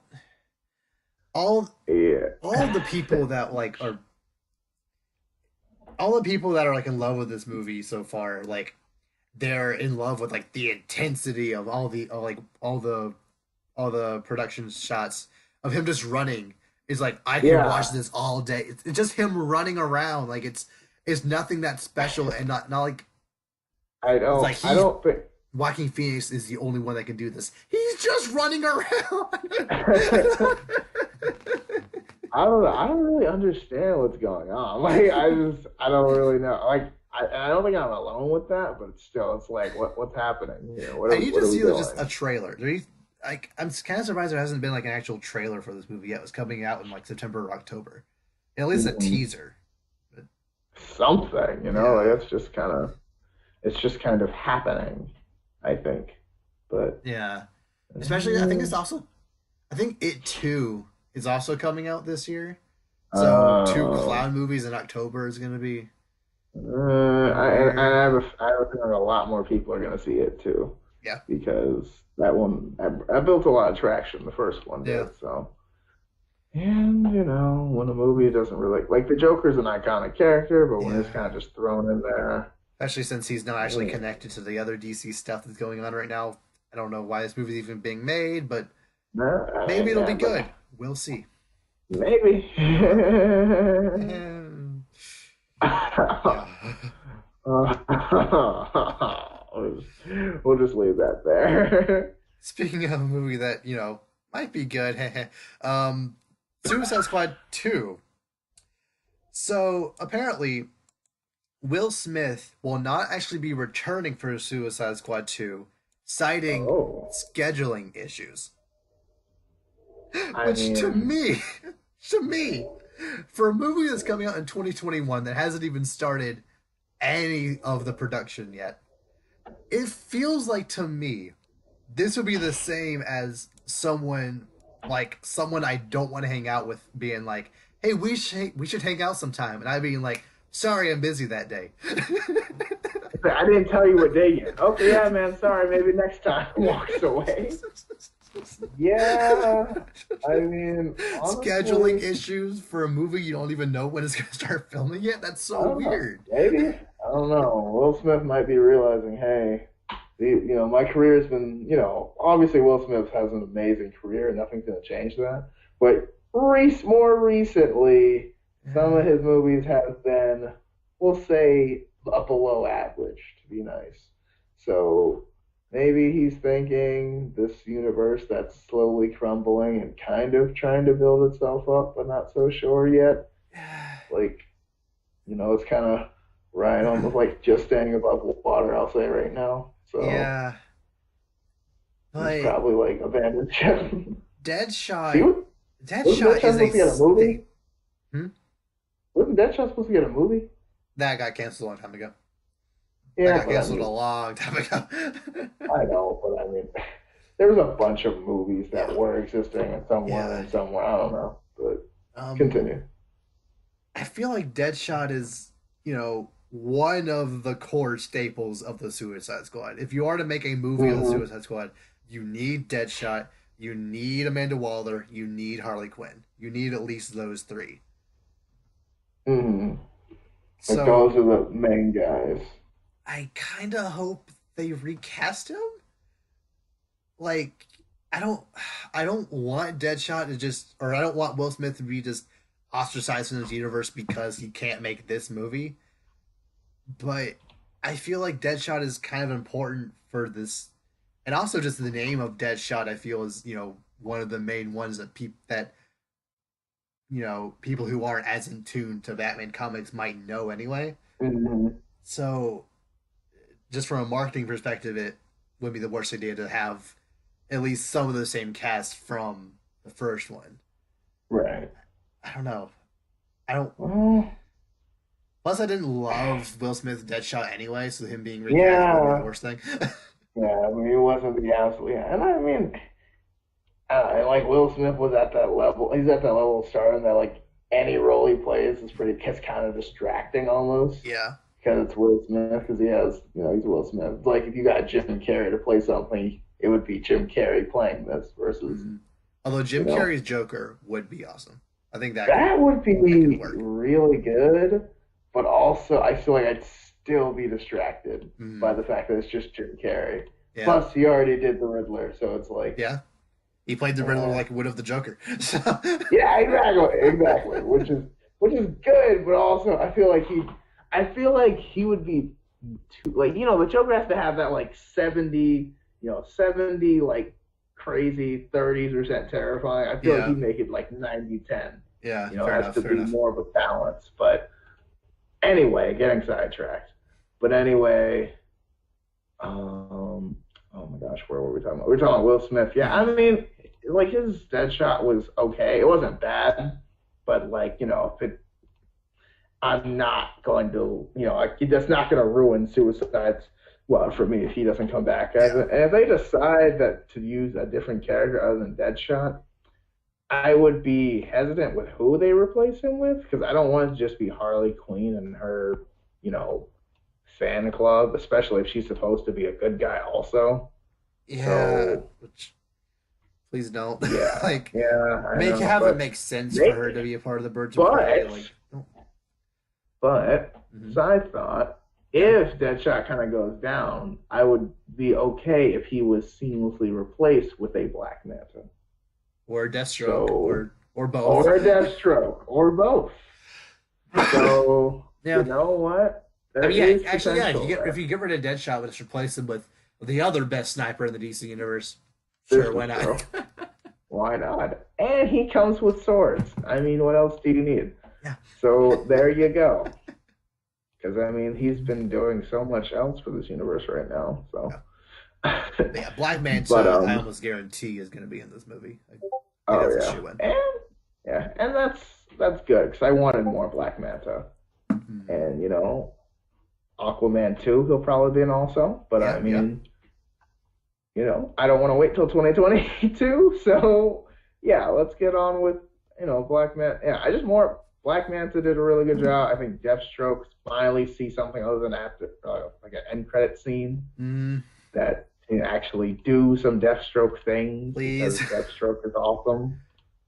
All Yeah. all the people that like are all the people that are like in love with this movie so far, like they're in love with like the intensity of all the production shots of him just running is like I can watch Yeah. this all day. It's just him running around like it's nothing that special and not like I it's don't like I he's don't think Joaquin Phoenix is the only one that can do this. He's just running I around. don't know. I don't really understand what's going on. Like I don't really know. Like I don't think I'm alone with that, but it's like what's happening here? I need What to are we see just doing? a trailer. Like I'm kind of surprised there hasn't been like an actual trailer for this movie yet. It was coming out in like September or October. At least a Mhm. teaser. But Something, like yeah, it's just kind of happening, I think. But yeah. Especially, uh, I think it too is also coming out this year. So two uh, clown movies in October is gonna be and weird. I have a feeling a lot more people are gonna see it too, Yeah, because that one I built a lot of traction. The first one yeah, did, so. And when a movie doesn't really like the Joker's an iconic character, but when it's yeah. kind of just thrown in there, especially since he's not actually Mm. connected to the other DC stuff that's going on right now. I don't know why this movie's even being made, but No, I maybe mean, it'll be yeah, but good. We'll see. maybe. Yeah. We'll just leave that there. Speaking of a movie that, might be good, Suicide Squad 2. So apparently, Will Smith will not actually be returning for Suicide Squad 2, citing Oh, scheduling issues. I Which mean, to me, for a movie that's coming out in 2021 that hasn't even started any of the production yet, it feels like to me this would be the same as someone I don't want to hang out with being like, "Hey, we should hang out sometime," and I being like, "Sorry, I'm busy that day." I didn't tell you what day yet. Okay, yeah, man, sorry, maybe next time. Walks away. Yeah, I mean, Scheduling honestly, issues for a movie you don't even know when it's gonna start filming yet. That's I so don't know. weird. Maybe. I don't know. Will Smith might be realizing, hey, my career has been, obviously Will Smith has an amazing career, and nothing's going to change that. But more recently, some of his movies have been, we'll say, a below average, to be nice. So maybe he's thinking this universe that's slowly crumbling and kind of trying to build itself up, but not so sure yet. Like, it's kind of right, almost like just standing above water, I'll say right now. So Yeah, he's but probably like abandoned ship. he Deadshot, was, wasn't Deadshot Deadshot is a supposed to get a movie? state. Hmm? Wasn't Deadshot supposed to get a movie? That got canceled a long time ago. That Yeah, got but I canceled a mean, long time ago. I know, but I mean, there was a bunch of movies that Yeah, were existing and some weren't yeah. and some were. I don't know, but Um, continue. I feel like Deadshot is, one of the core staples of the Suicide Squad. If you are to make a movie of the Mm-hmm. Suicide Squad, you need Deadshot, you need Amanda Waller, you need Harley Quinn. You need at least those three. Mm-hmm. Like those So are the main guys. I kind of hope they recast him. Like, I don't, I don't want Deadshot to just, or I don't want Will Smith to be just ostracized from this universe because he can't make this movie. But I feel like Deadshot is kind of important for this, and also just the name of Deadshot. I feel is one of the main ones that people who aren't as in tune to Batman comics might know anyway. Mm-hmm. So just from a marketing perspective, it would be the worst idea to have at least some of the same cast from the first one. Right. I don't know. I don't. Well, Plus, I didn't love Will Smith's Deadshot anyway, so him being recast would be the yeah, worst thing. yeah. I mean, it wasn't the absolute, yeah. And I mean, like Will Smith was at that level. He's at that level of stardom that like any role he plays is pretty. It's kind of distracting almost Yeah. because it's Will Smith because he has, he's Will Smith. It's like if you got Jim Carrey to play something, it would be Jim Carrey playing this versus, Mhm. Although you Jim know, Carrey's Joker would be awesome. I think that would that could be work. really good. But also, I feel like I'd still be distracted by Mhm. the fact that it's just Jim Carrey. Yeah. Plus, he already did the Riddler, so it's like, Yeah. He played the Riddler eh. like would of the Joker. So Yeah, exactly. Which is good, but also I feel like he would be too like the Joker has to have that like 70 like crazy 30% terrifying. I feel like yeah. he'd make it like 90-10. Yeah. It Fair has enough. to Fair be enough. more of a balance. But anyway, getting sidetracked. But anyway, oh my gosh, where were we talking about? We were talking about Will Smith. Yeah, I Mhm. mean, like his Deadshot was okay. It wasn't bad, but like if it, I'm not going to, like, that's not going to ruin Suicide's. Well, for me, if he doesn't come back, Yeah. and if they decide that to use a different character other than Deadshot, I would be hesitant with who they replace him with because I don't want it to just be Harley Quinn and her, you know, fan club, especially if she's supposed to be a good guy also. Yeah. So Which please don't. yeah, Like yeah, I make know, have it but make sense for her maybe, to be a part of the Birds of Prey. but Like don't. but Mhm. side thought, Yeah. if Deadshot kind of goes down, I would be okay if he was seamlessly replaced with a Black Manta. Or Deathstroke, So, or both. or a Deathstroke, or both. So, you Yeah. know what? I There mean, yeah. is Actually, yeah. potential If there. you get rid of Deadshot, but just replace him with the other best sniper in the DC universe, This sure, why is not? true. Why not? And he comes with swords. I mean, what else do you need? Yeah. So there you go. Because I mean, he's been doing so much else for this universe right now. So, Yeah. But yeah, Black but Manta, I almost guarantee is going to be in this movie. I think oh that's a yeah, shoe in. and yeah, and that's good because I wanted more Black Manta, Hmm. and Aquaman 2 he'll probably be in also. But Yeah, I yeah. mean, I don't want to wait till 2022. So yeah, let's get on with Black Man. Yeah, I just more Black Manta did a really good job. I think Deathstroke finally see something other than after like an end credit scene Mm, that can actually do some Deathstroke things please. because Deathstroke is awesome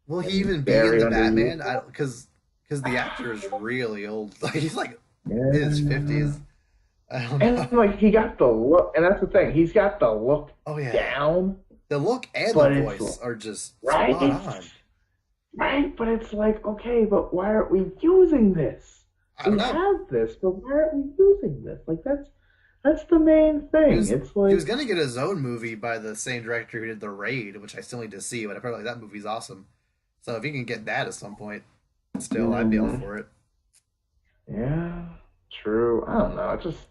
Will he and he's even be in very the underused. Batman? I don't because the actor is really old. Like he's like in his Yeah. 50s. I don't And know. like he got the look, and that's the thing. He's got the look Oh yeah. down, The look and the but it's voice are just spot right. on. Right, but it's like, okay, but why aren't we using this? I don't We know. have this, but why aren't we using this? Like that's the main He thing. was It's he was like, gonna get his own movie by the same director who did The Raid, which I still need to see, but apparently that movie's awesome. So if he can get that at some point, still I'd be all mm, for it. yeah, true. I don't know. It just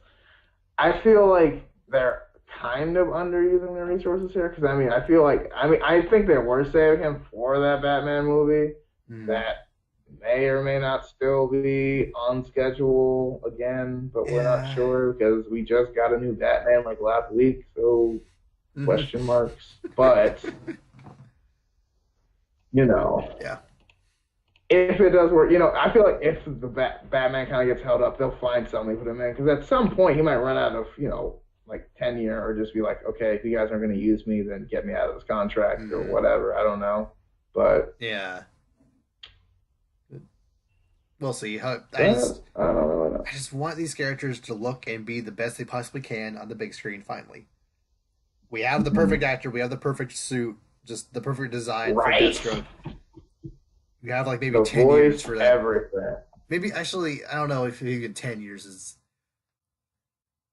I feel like they're kind of underusing their resources here because I think they were saving him for that Batman movie Hmm. that may or may not still be on schedule again, but we're not Yeah. sure because we just got a new Batman like last week, so Hmm. question marks. But you know, Yeah. if it does work, I feel like if the Batman kind of gets held up, they'll find something to put him in because at some point he might run out of like tenure or just be like, okay, if you guys aren't going to use me, then get me out of this contract or Hmm. whatever. I don't know, but Yeah. We'll see. I don't really know. I just want these characters to look and be the best they possibly can on the big screen. Finally, we have the perfect actor. We have the perfect suit. Just the perfect design for Right, Deathstroke. We have like maybe the 10 years voice, for that. everything. Maybe actually, I don't know if even 10 years is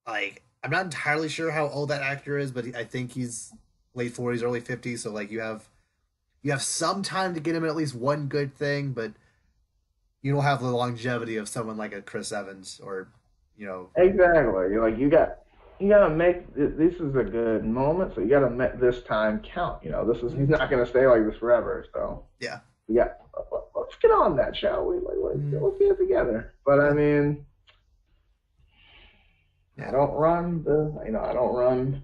like. I'm not entirely sure how old that actor is, but I think he's late 40s, early 50s. So like you have some time to get him at least one good thing, but you don't have the longevity of someone like a Chris Evans or you know. Exactly. Like you gotta make this is a good moment, so you gotta make this time count. He's not gonna stay like this forever. So Yeah. we got let's get on that, shall we? Like Mm, let's get it together. But I yeah. mean, Yeah. I don't run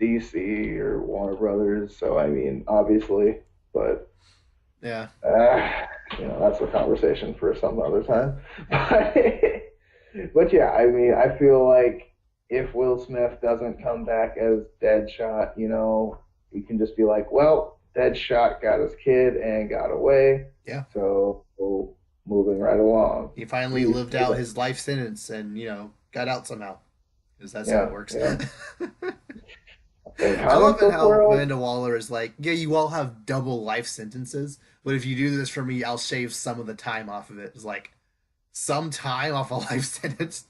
DC or Warner Brothers, so I mean, obviously, but Yeah. that's a conversation for some other Yeah. time. But yeah, I mean, I feel like if Will Smith doesn't come back as Deadshot, you can just be like, well, Deadshot got his kid and got away, Yeah. so moving right along. He finally We lived out his life sentence and, got out somehow. Because that's how it yeah, works. yeah. In I love comic it book how world, Amanda Waller is like, yeah, you all have double life sentences, but if you do this for me, I'll shave some of the time off of it. It's like, some time off a life sentence?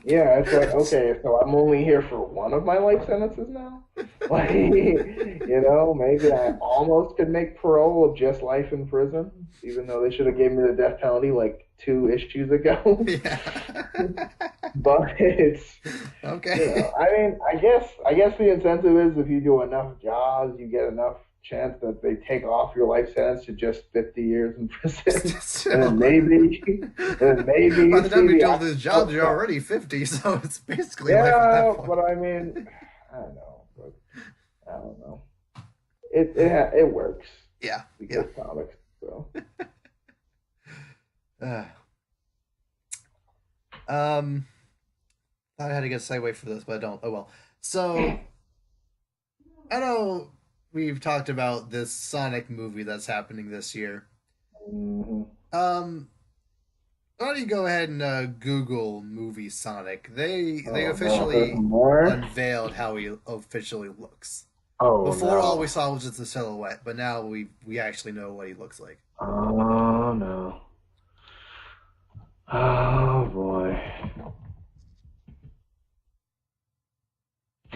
yeah, it's like, okay, so I'm only here for one of my life sentences now. Like, maybe I almost could make parole of just life in prison, even though they should have gave me the death penalty like 2 issues ago. Yeah. But it's, Okay. I mean, I guess the incentive is if you do enough jobs, you get enough chance that they take off your life sentence to just 50 years in prison, and Still. then maybe, By you the see time you the do all those jobs, you're outside. already 50, so it's basically life at that Yeah, point. but I mean, I don't know, but I don't know. It works Yeah. Yeah. because comics. So Uh, um, thought I had to get a segue for this, but I don't. Oh well. So I know we've talked about this Sonic movie that's happening this year. mhm. Um, Why don't you go ahead and Google movie Sonic? They Oh no, there's officially more. unveiled how he officially looks. Oh Before all we no. saw was just a silhouette, but now we actually know what he looks like. Oh no. Oh boy.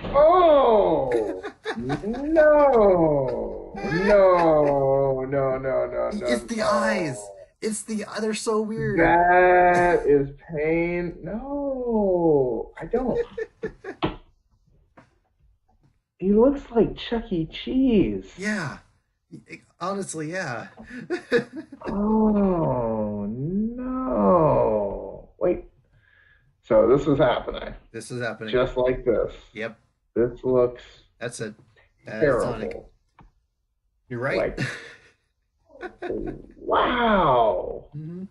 Oh no. No. No. No. No. It's No. the eyes. Oh. It's the they're so weird. That is pain. No, I don't. He looks like Chuck E. Cheese. Yeah, honestly, yeah. Oh no. Wait. So this is happening. This is happening. Just like this. Yep, This looks that's it. That's Sonic. terrible. You're right. Like, wow. Hmm.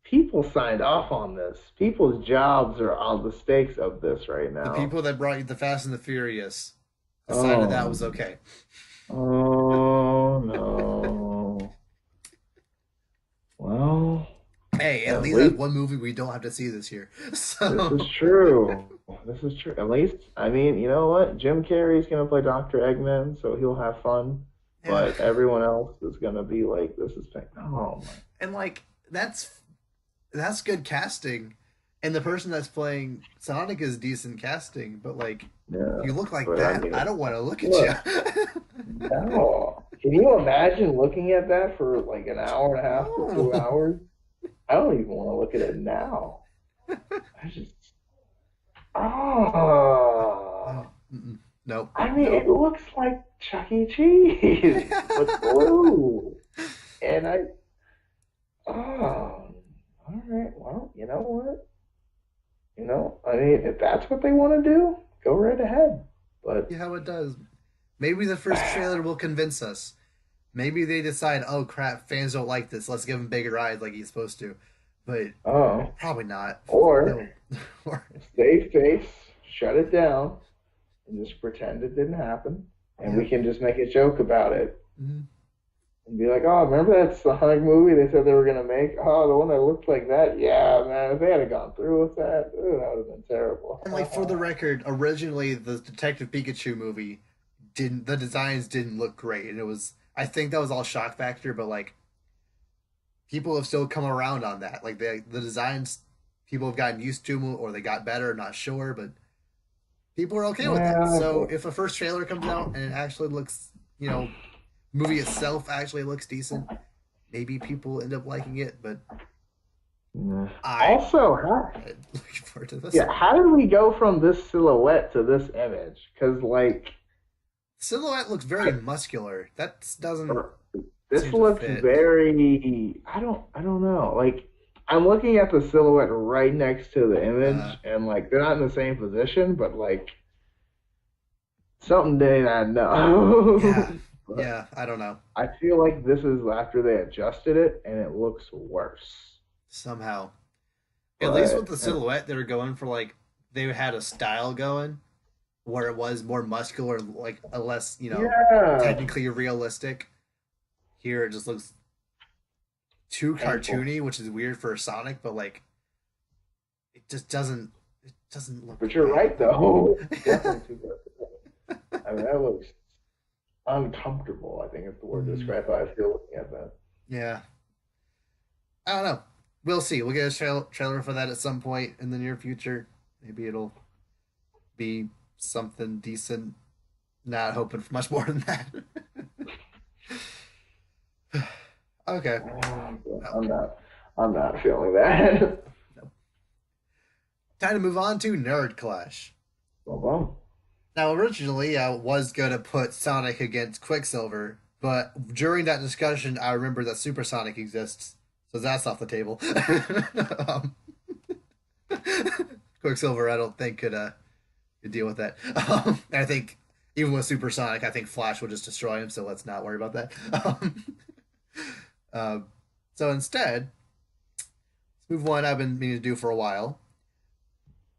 People signed off on this. People's jobs are on the stakes of this right The now. people that brought you the Fast and the Furious decided that Oh, was okay. oh no. Well, Hey, at at least that's least one movie we don't have to see this year. this So is true. This is true. At least, I mean, you know what? Jim Carrey's gonna play Dr. Eggman, so he'll have fun. yeah, But everyone else is gonna be like, this is oh my. and like that's good casting, and the person that's playing Sonic is decent casting. But like, Yeah. you look like But I that, mean, I don't want to look at look, you. no. Can you imagine looking at that for like an hour and a half to two No. hours? I don't even want to look at it now. I just, ah. Oh, nope, I mean, it nope. looks like Chuck E. Cheese, but blue. And oh, all right. Well, you know what? I mean, if that's what they want to do, go right ahead. But, See how it does. Maybe the first trailer will convince us. Maybe they decide, oh crap, fans don't like this. Let's give him bigger eyes like he's supposed to. But oh, probably not. or No. Or, save face, shut it down, and just pretend it didn't happen. And yeah. we can just make a joke about it Mhm. and be like, oh, remember that Sonic movie they said they were going to make? Oh, the one that looked like that? Yeah, man, if they had gone through with that, ooh, that would have been terrible. And like for the record, originally the Detective Pikachu movie didn't the designs didn't look great, and it was I think that was all shock factor, but like people have still come around on that. Like the designs people have gotten used to them, or they got better. Not sure, but people are okay with it. Yeah, So but if a first trailer comes out and it actually looks, movie itself actually looks decent, maybe people end up liking it. But yeah. I Also, am looking forward to this. yeah, how did we go from this silhouette to this image? Because, like, Silhouette looks very muscular. That doesn't this seem to looks fit. very, I don't know. Like, I'm looking at the silhouette right next to the image, Uh, and, like, they're not in the same position, but, like, something they not know. yeah, But yeah. I don't know. I feel like this is after they adjusted it, and it looks worse. Somehow, at least with But the silhouette, they were going for like they had a style going where it was more muscular, like a less, yeah, technically realistic. Here it just looks too painful. cartoony, which is weird for Sonic, but like it just doesn't look But you're great. right, though. It's definitely too good. I mean, that looks uncomfortable, I think is the word to Mm, describe how I feel looking at that. yeah, I don't know. We'll see. We'll get a trailer for that at some point in the near future. Maybe it'll be something decent. Not hoping for much more than that. Okay. Well, I'm not feeling that. no. Time to move on to Nerd Clash. Well, Now, originally, I was going to put Sonic against Quicksilver, but during that discussion, I remember that Supersonic exists, so that's off the table. um, Quicksilver, I don't think could deal with that. I think even with Supersonic, I think Flash will just destroy him, so let's not worry about that. Uh, so instead, let's move one I've been meaning to do for a while.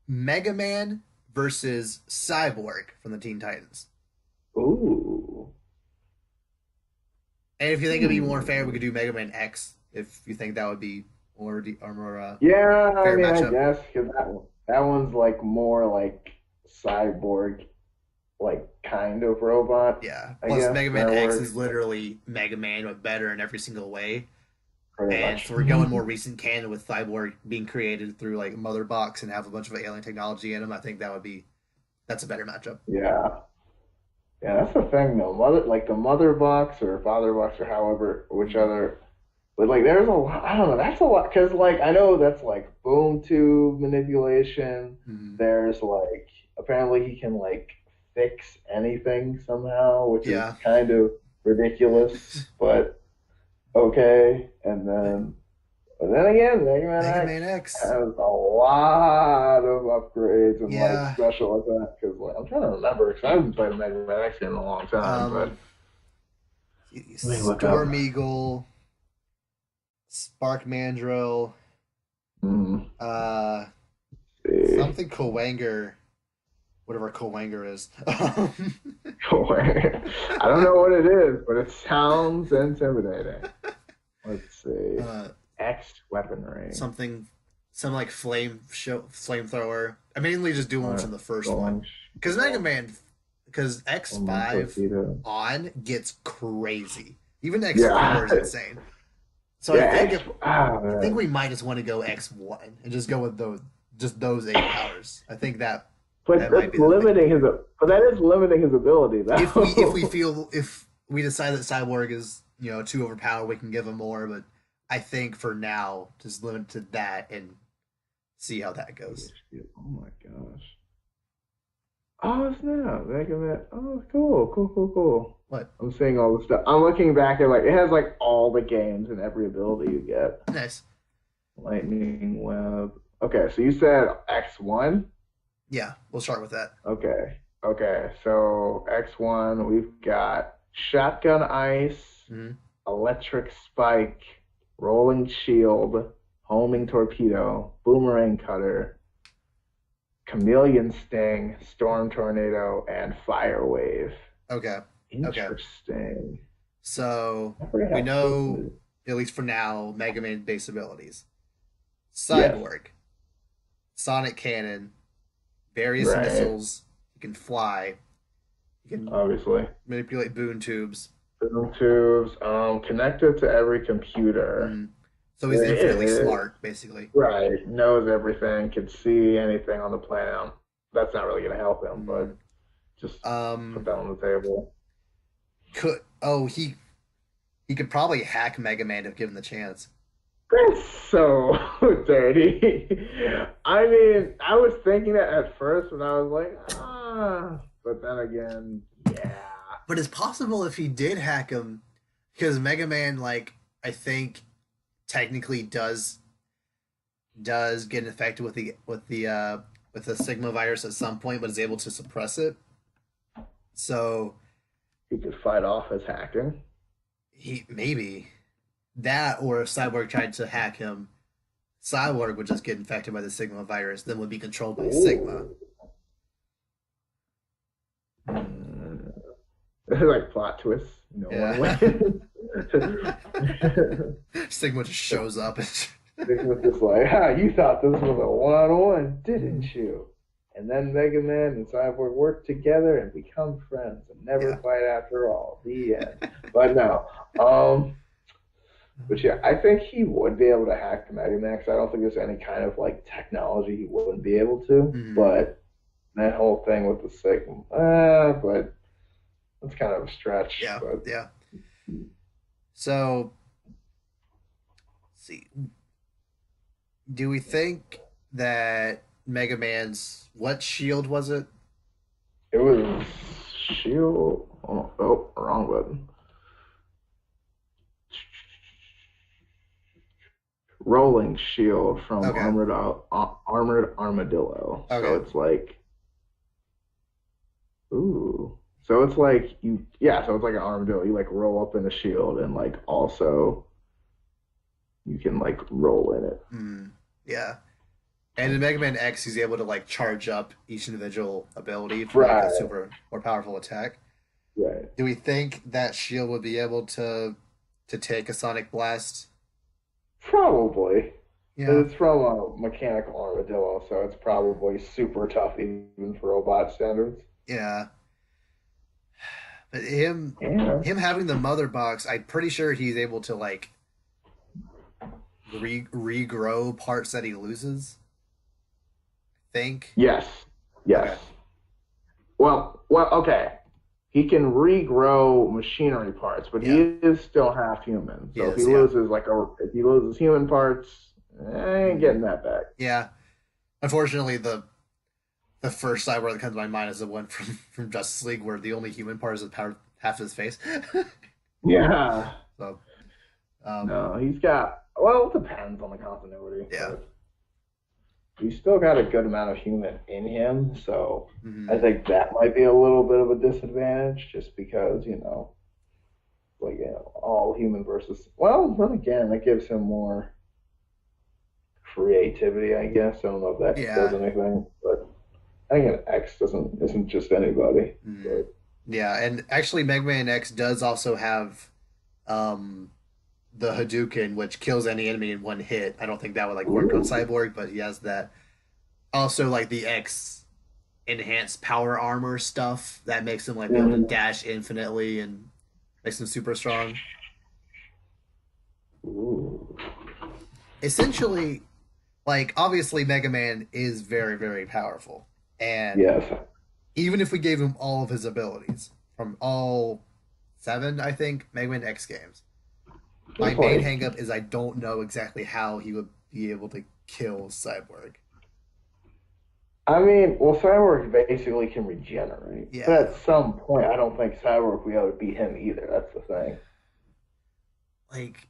Mega Man versus Cyborg from the Teen Titans. ooh. And if you think it'd be more fair, we Hmm. could do Mega Man X if you think that would be Yeah, I fair mean, I matchup. guess because that one's like more like cyborg, like kind of robot. Yeah. I Plus, guess Mega Man that X works is literally Mega Man but better in every single way. pretty And much. if we're going more recent canon with Cyborg being created through like Mother Box and have a bunch of alien technology in him, I think that's a better matchup. Yeah, yeah, that's the thing though. The mother box or father box or however, which Mm-hmm. other. But like, there's a lot. I don't know. That's a lot because like I know that's like boom tube manipulation. Mm-hmm. There's like apparently he can like fix anything somehow, which is Yeah. kind of ridiculous, but okay. But then again, Mega Man Mega X Man X. has a lot of upgrades and like Yeah. special attack. Because like I'm trying to remember because I haven't played a Mega Man X game in a long time. But Um, let me look up. Storm Eagle, Spark Mandrill, Hmm. uh, See. something Kowanger, whatever Kowanger is. I don't know what it is, but it sounds intimidating. Let's see. uh, X weaponry. something, some like flamethrower. I mainly just do ones What? from the first one Going because because X5 torpedo. on gets crazy. Even X4 Yeah. is insane. So Yeah, X. I think Man. we might just want to go X1 and just go with those 8 powers. I think But that might that's be the thing. limiting his. But that is limiting his ability, though. If we decide that Cyborg is too overpowered, we can give him more. But I think for now, just limit to that and see how that goes. Oh my gosh. Oh snap! Mega Man. Oh, cool, cool, cool, cool. What? I'm seeing all the stuff. I'm looking back at like it has like all the games and every ability you get. Nice. Lightning web. Okay, so you said X1? Yeah, we'll start with that. Okay. Okay. So X1, we've got shotgun ice, Hmm. electric spike, rolling shield, homing torpedo, boomerang cutter, chameleon sting, storm tornado, and fire wave. Okay. Okay. Interesting. So I forget we how close it know, is. at least for now, Mega Man base abilities. Yes. Cyborg, sonic cannon, various Right. missiles. You can fly. You can Obviously. manipulate boon tubes. Boom tubes, connected to every computer. Mm. So he's infinitely Eh, smart, basically. right, knows everything, can see anything on the planet. That's not really going to help him, Mm. but just put Um, that on the table. he could probably hack Mega Man if given the chance. That's so dirty. I mean, I was thinking that at first when I was like, but then again, yeah. But it's possible if he did hack him, because Mega Man, like, I think technically does get infected with the Sigma virus at some point, but is able to suppress it. So He could fight off his hacking. he maybe that, or if Cyborg tried to hack him, Cyborg would just get infected by the Sigma virus, then would be controlled by Sigma. Ooh. Mm. Like plot twists. No one Yeah. wins. Sigma just shows up. It was just like, you thought this was a one-on-one, didn't you? And then Mega Man and Cyborg work together and become friends and never Yeah. fight after all. The end. But no. But yeah, I think he would be able to hack the Mega Max. I don't think there's any kind of like technology he wouldn't be able to. Mhm. But that whole thing with the Sigma, but that's kind of a stretch. Yeah, But yeah. So, let's see. Do we think that Mega Man's what shield was it? it was Shield. Wrong button. Rolling shield from Okay. armored armadillo. So Okay. it's like, ooh. So it's like yeah. So it's like an armadillo. You like roll up in a shield, and like also you can like roll in it. Hmm. Yeah. And in Mega Man X, he's able to like charge up each individual ability for like a Right. super more powerful attack. Right. Do we think that shield would be able to take a Sonic Blast? Probably. Yeah. It's from a mechanical armadillo, so it's probably super tough even for robot standards. Yeah. But him Yeah. him having the mother box, I'm pretty sure he's able to like regrow parts that he loses. I think. Yes. Yes. Okay. Well, okay. He can regrow machinery parts, but he Yeah. is still half human. He So is. Yeah. if he loses human parts, ain't Mhm. getting that back. Yeah. Unfortunately, the first cyborg that comes to my mind is the one from Justice League, where the only human part is the power half of his face. Yeah. So, um, No, he's got. Well, it depends on the continuity, yeah. but he's still got a good amount of human in him. So I Hmm. think that might be a little bit of a disadvantage, just because all human versus. Well, then again, that gives him more creativity, I guess. I don't know if that does Yeah. anything, but I think an X doesn't isn't just anybody. Mhm. But Yeah, and actually, Mega Man X does also have um, the Hadouken, which kills any enemy in one hit. I don't think that would like work on ooh, Cyborg, but he has that. Also, like the X enhanced power armor stuff that makes him like be able to mhm, dash infinitely and makes him super strong. ooh, Essentially, like obviously, Mega Man is very very powerful, and yes, even if we gave him all of his abilities from all seven, I think Mega Man X games. My it's main like hangup is I don't know exactly how he would be able to kill Cyborg. I mean, well, Cyborg basically can regenerate, but Yeah, at some point, I don't think Cyborg will be able to beat him either. That's the thing. like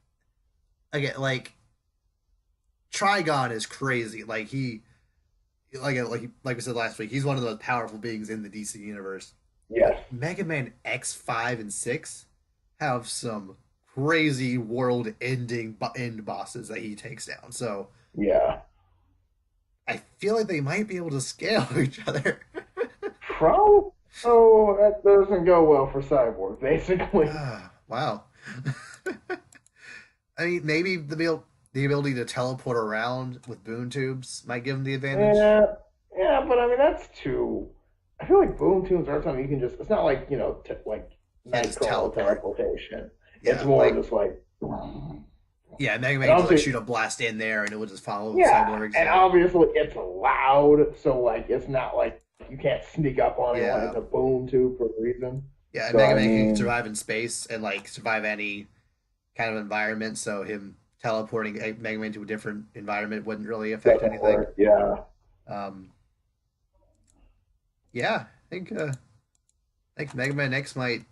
again, like Trigon is crazy. Like he, like we said last week, he's one of the most powerful beings in the DC universe. But Yes, Mega Man X5 and 6 have some crazy world-ending end bosses that he takes down. So yeah, I feel like they might be able to scale each other. probably. Oh, that doesn't go well for Cyborg, basically. Wow. I mean, maybe the ability to teleport around with boon tubes might give him the advantage. Yeah, yeah, but I mean that's too. I feel like boom tunes are something you can just. It's not like like Yeah, just Nightcrawler teleport. teleportation. It's Yeah, more like just like. And yeah, Mega Man could like obviously, shoot a blast in there and it would just follow yeah, Cyborg's. and Yeah, obviously it's loud, so like it's not like you can't sneak up on anyone. yeah, It's a boom tube for a reason. yeah. And So Mega I Man can mean, survive in space and like survive any kind of environment. So him teleporting Mega Man to a different environment wouldn't really affect doesn't anything. work. Yeah, Um, yeah, I think Mega Man X might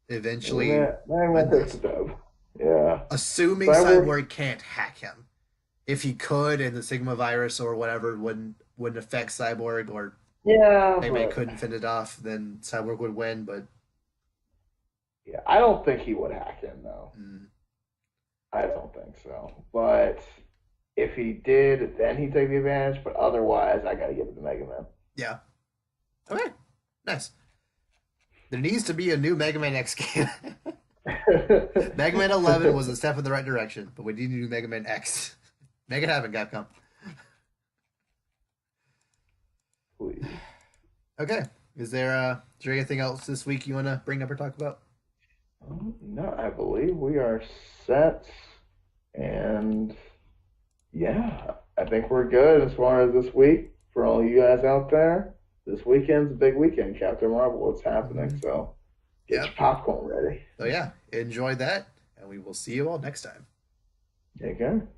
eventually man win takes the this. dub. Yeah, Assuming Cyborg. Cyborg can't hack him. If he could, and the Sigma virus or whatever wouldn't affect Cyborg, or Yeah, maybe he but couldn't fend it off, then Cyborg would win. But yeah, I don't think he would hack him though. mm, I don't think so. But if he did, then he'd take the advantage. But otherwise, I got to give it to Mega Man. yeah, okay, nice. There needs to be a new Mega Man X game. Mega Man 11 was a step in the right direction, but we need a new Mega Man X. Make it happen, Capcom. Please. Okay, is there anything else this week you want to bring up or talk about? No, I believe we are set. And yeah, I think we're good as far as this week for all you guys out there. This weekend's a big weekend, Captain Marvel. What's happening? Mm-hmm. So get Yeah. your popcorn ready. So yeah, enjoy that, and we will see you all next time. There you go.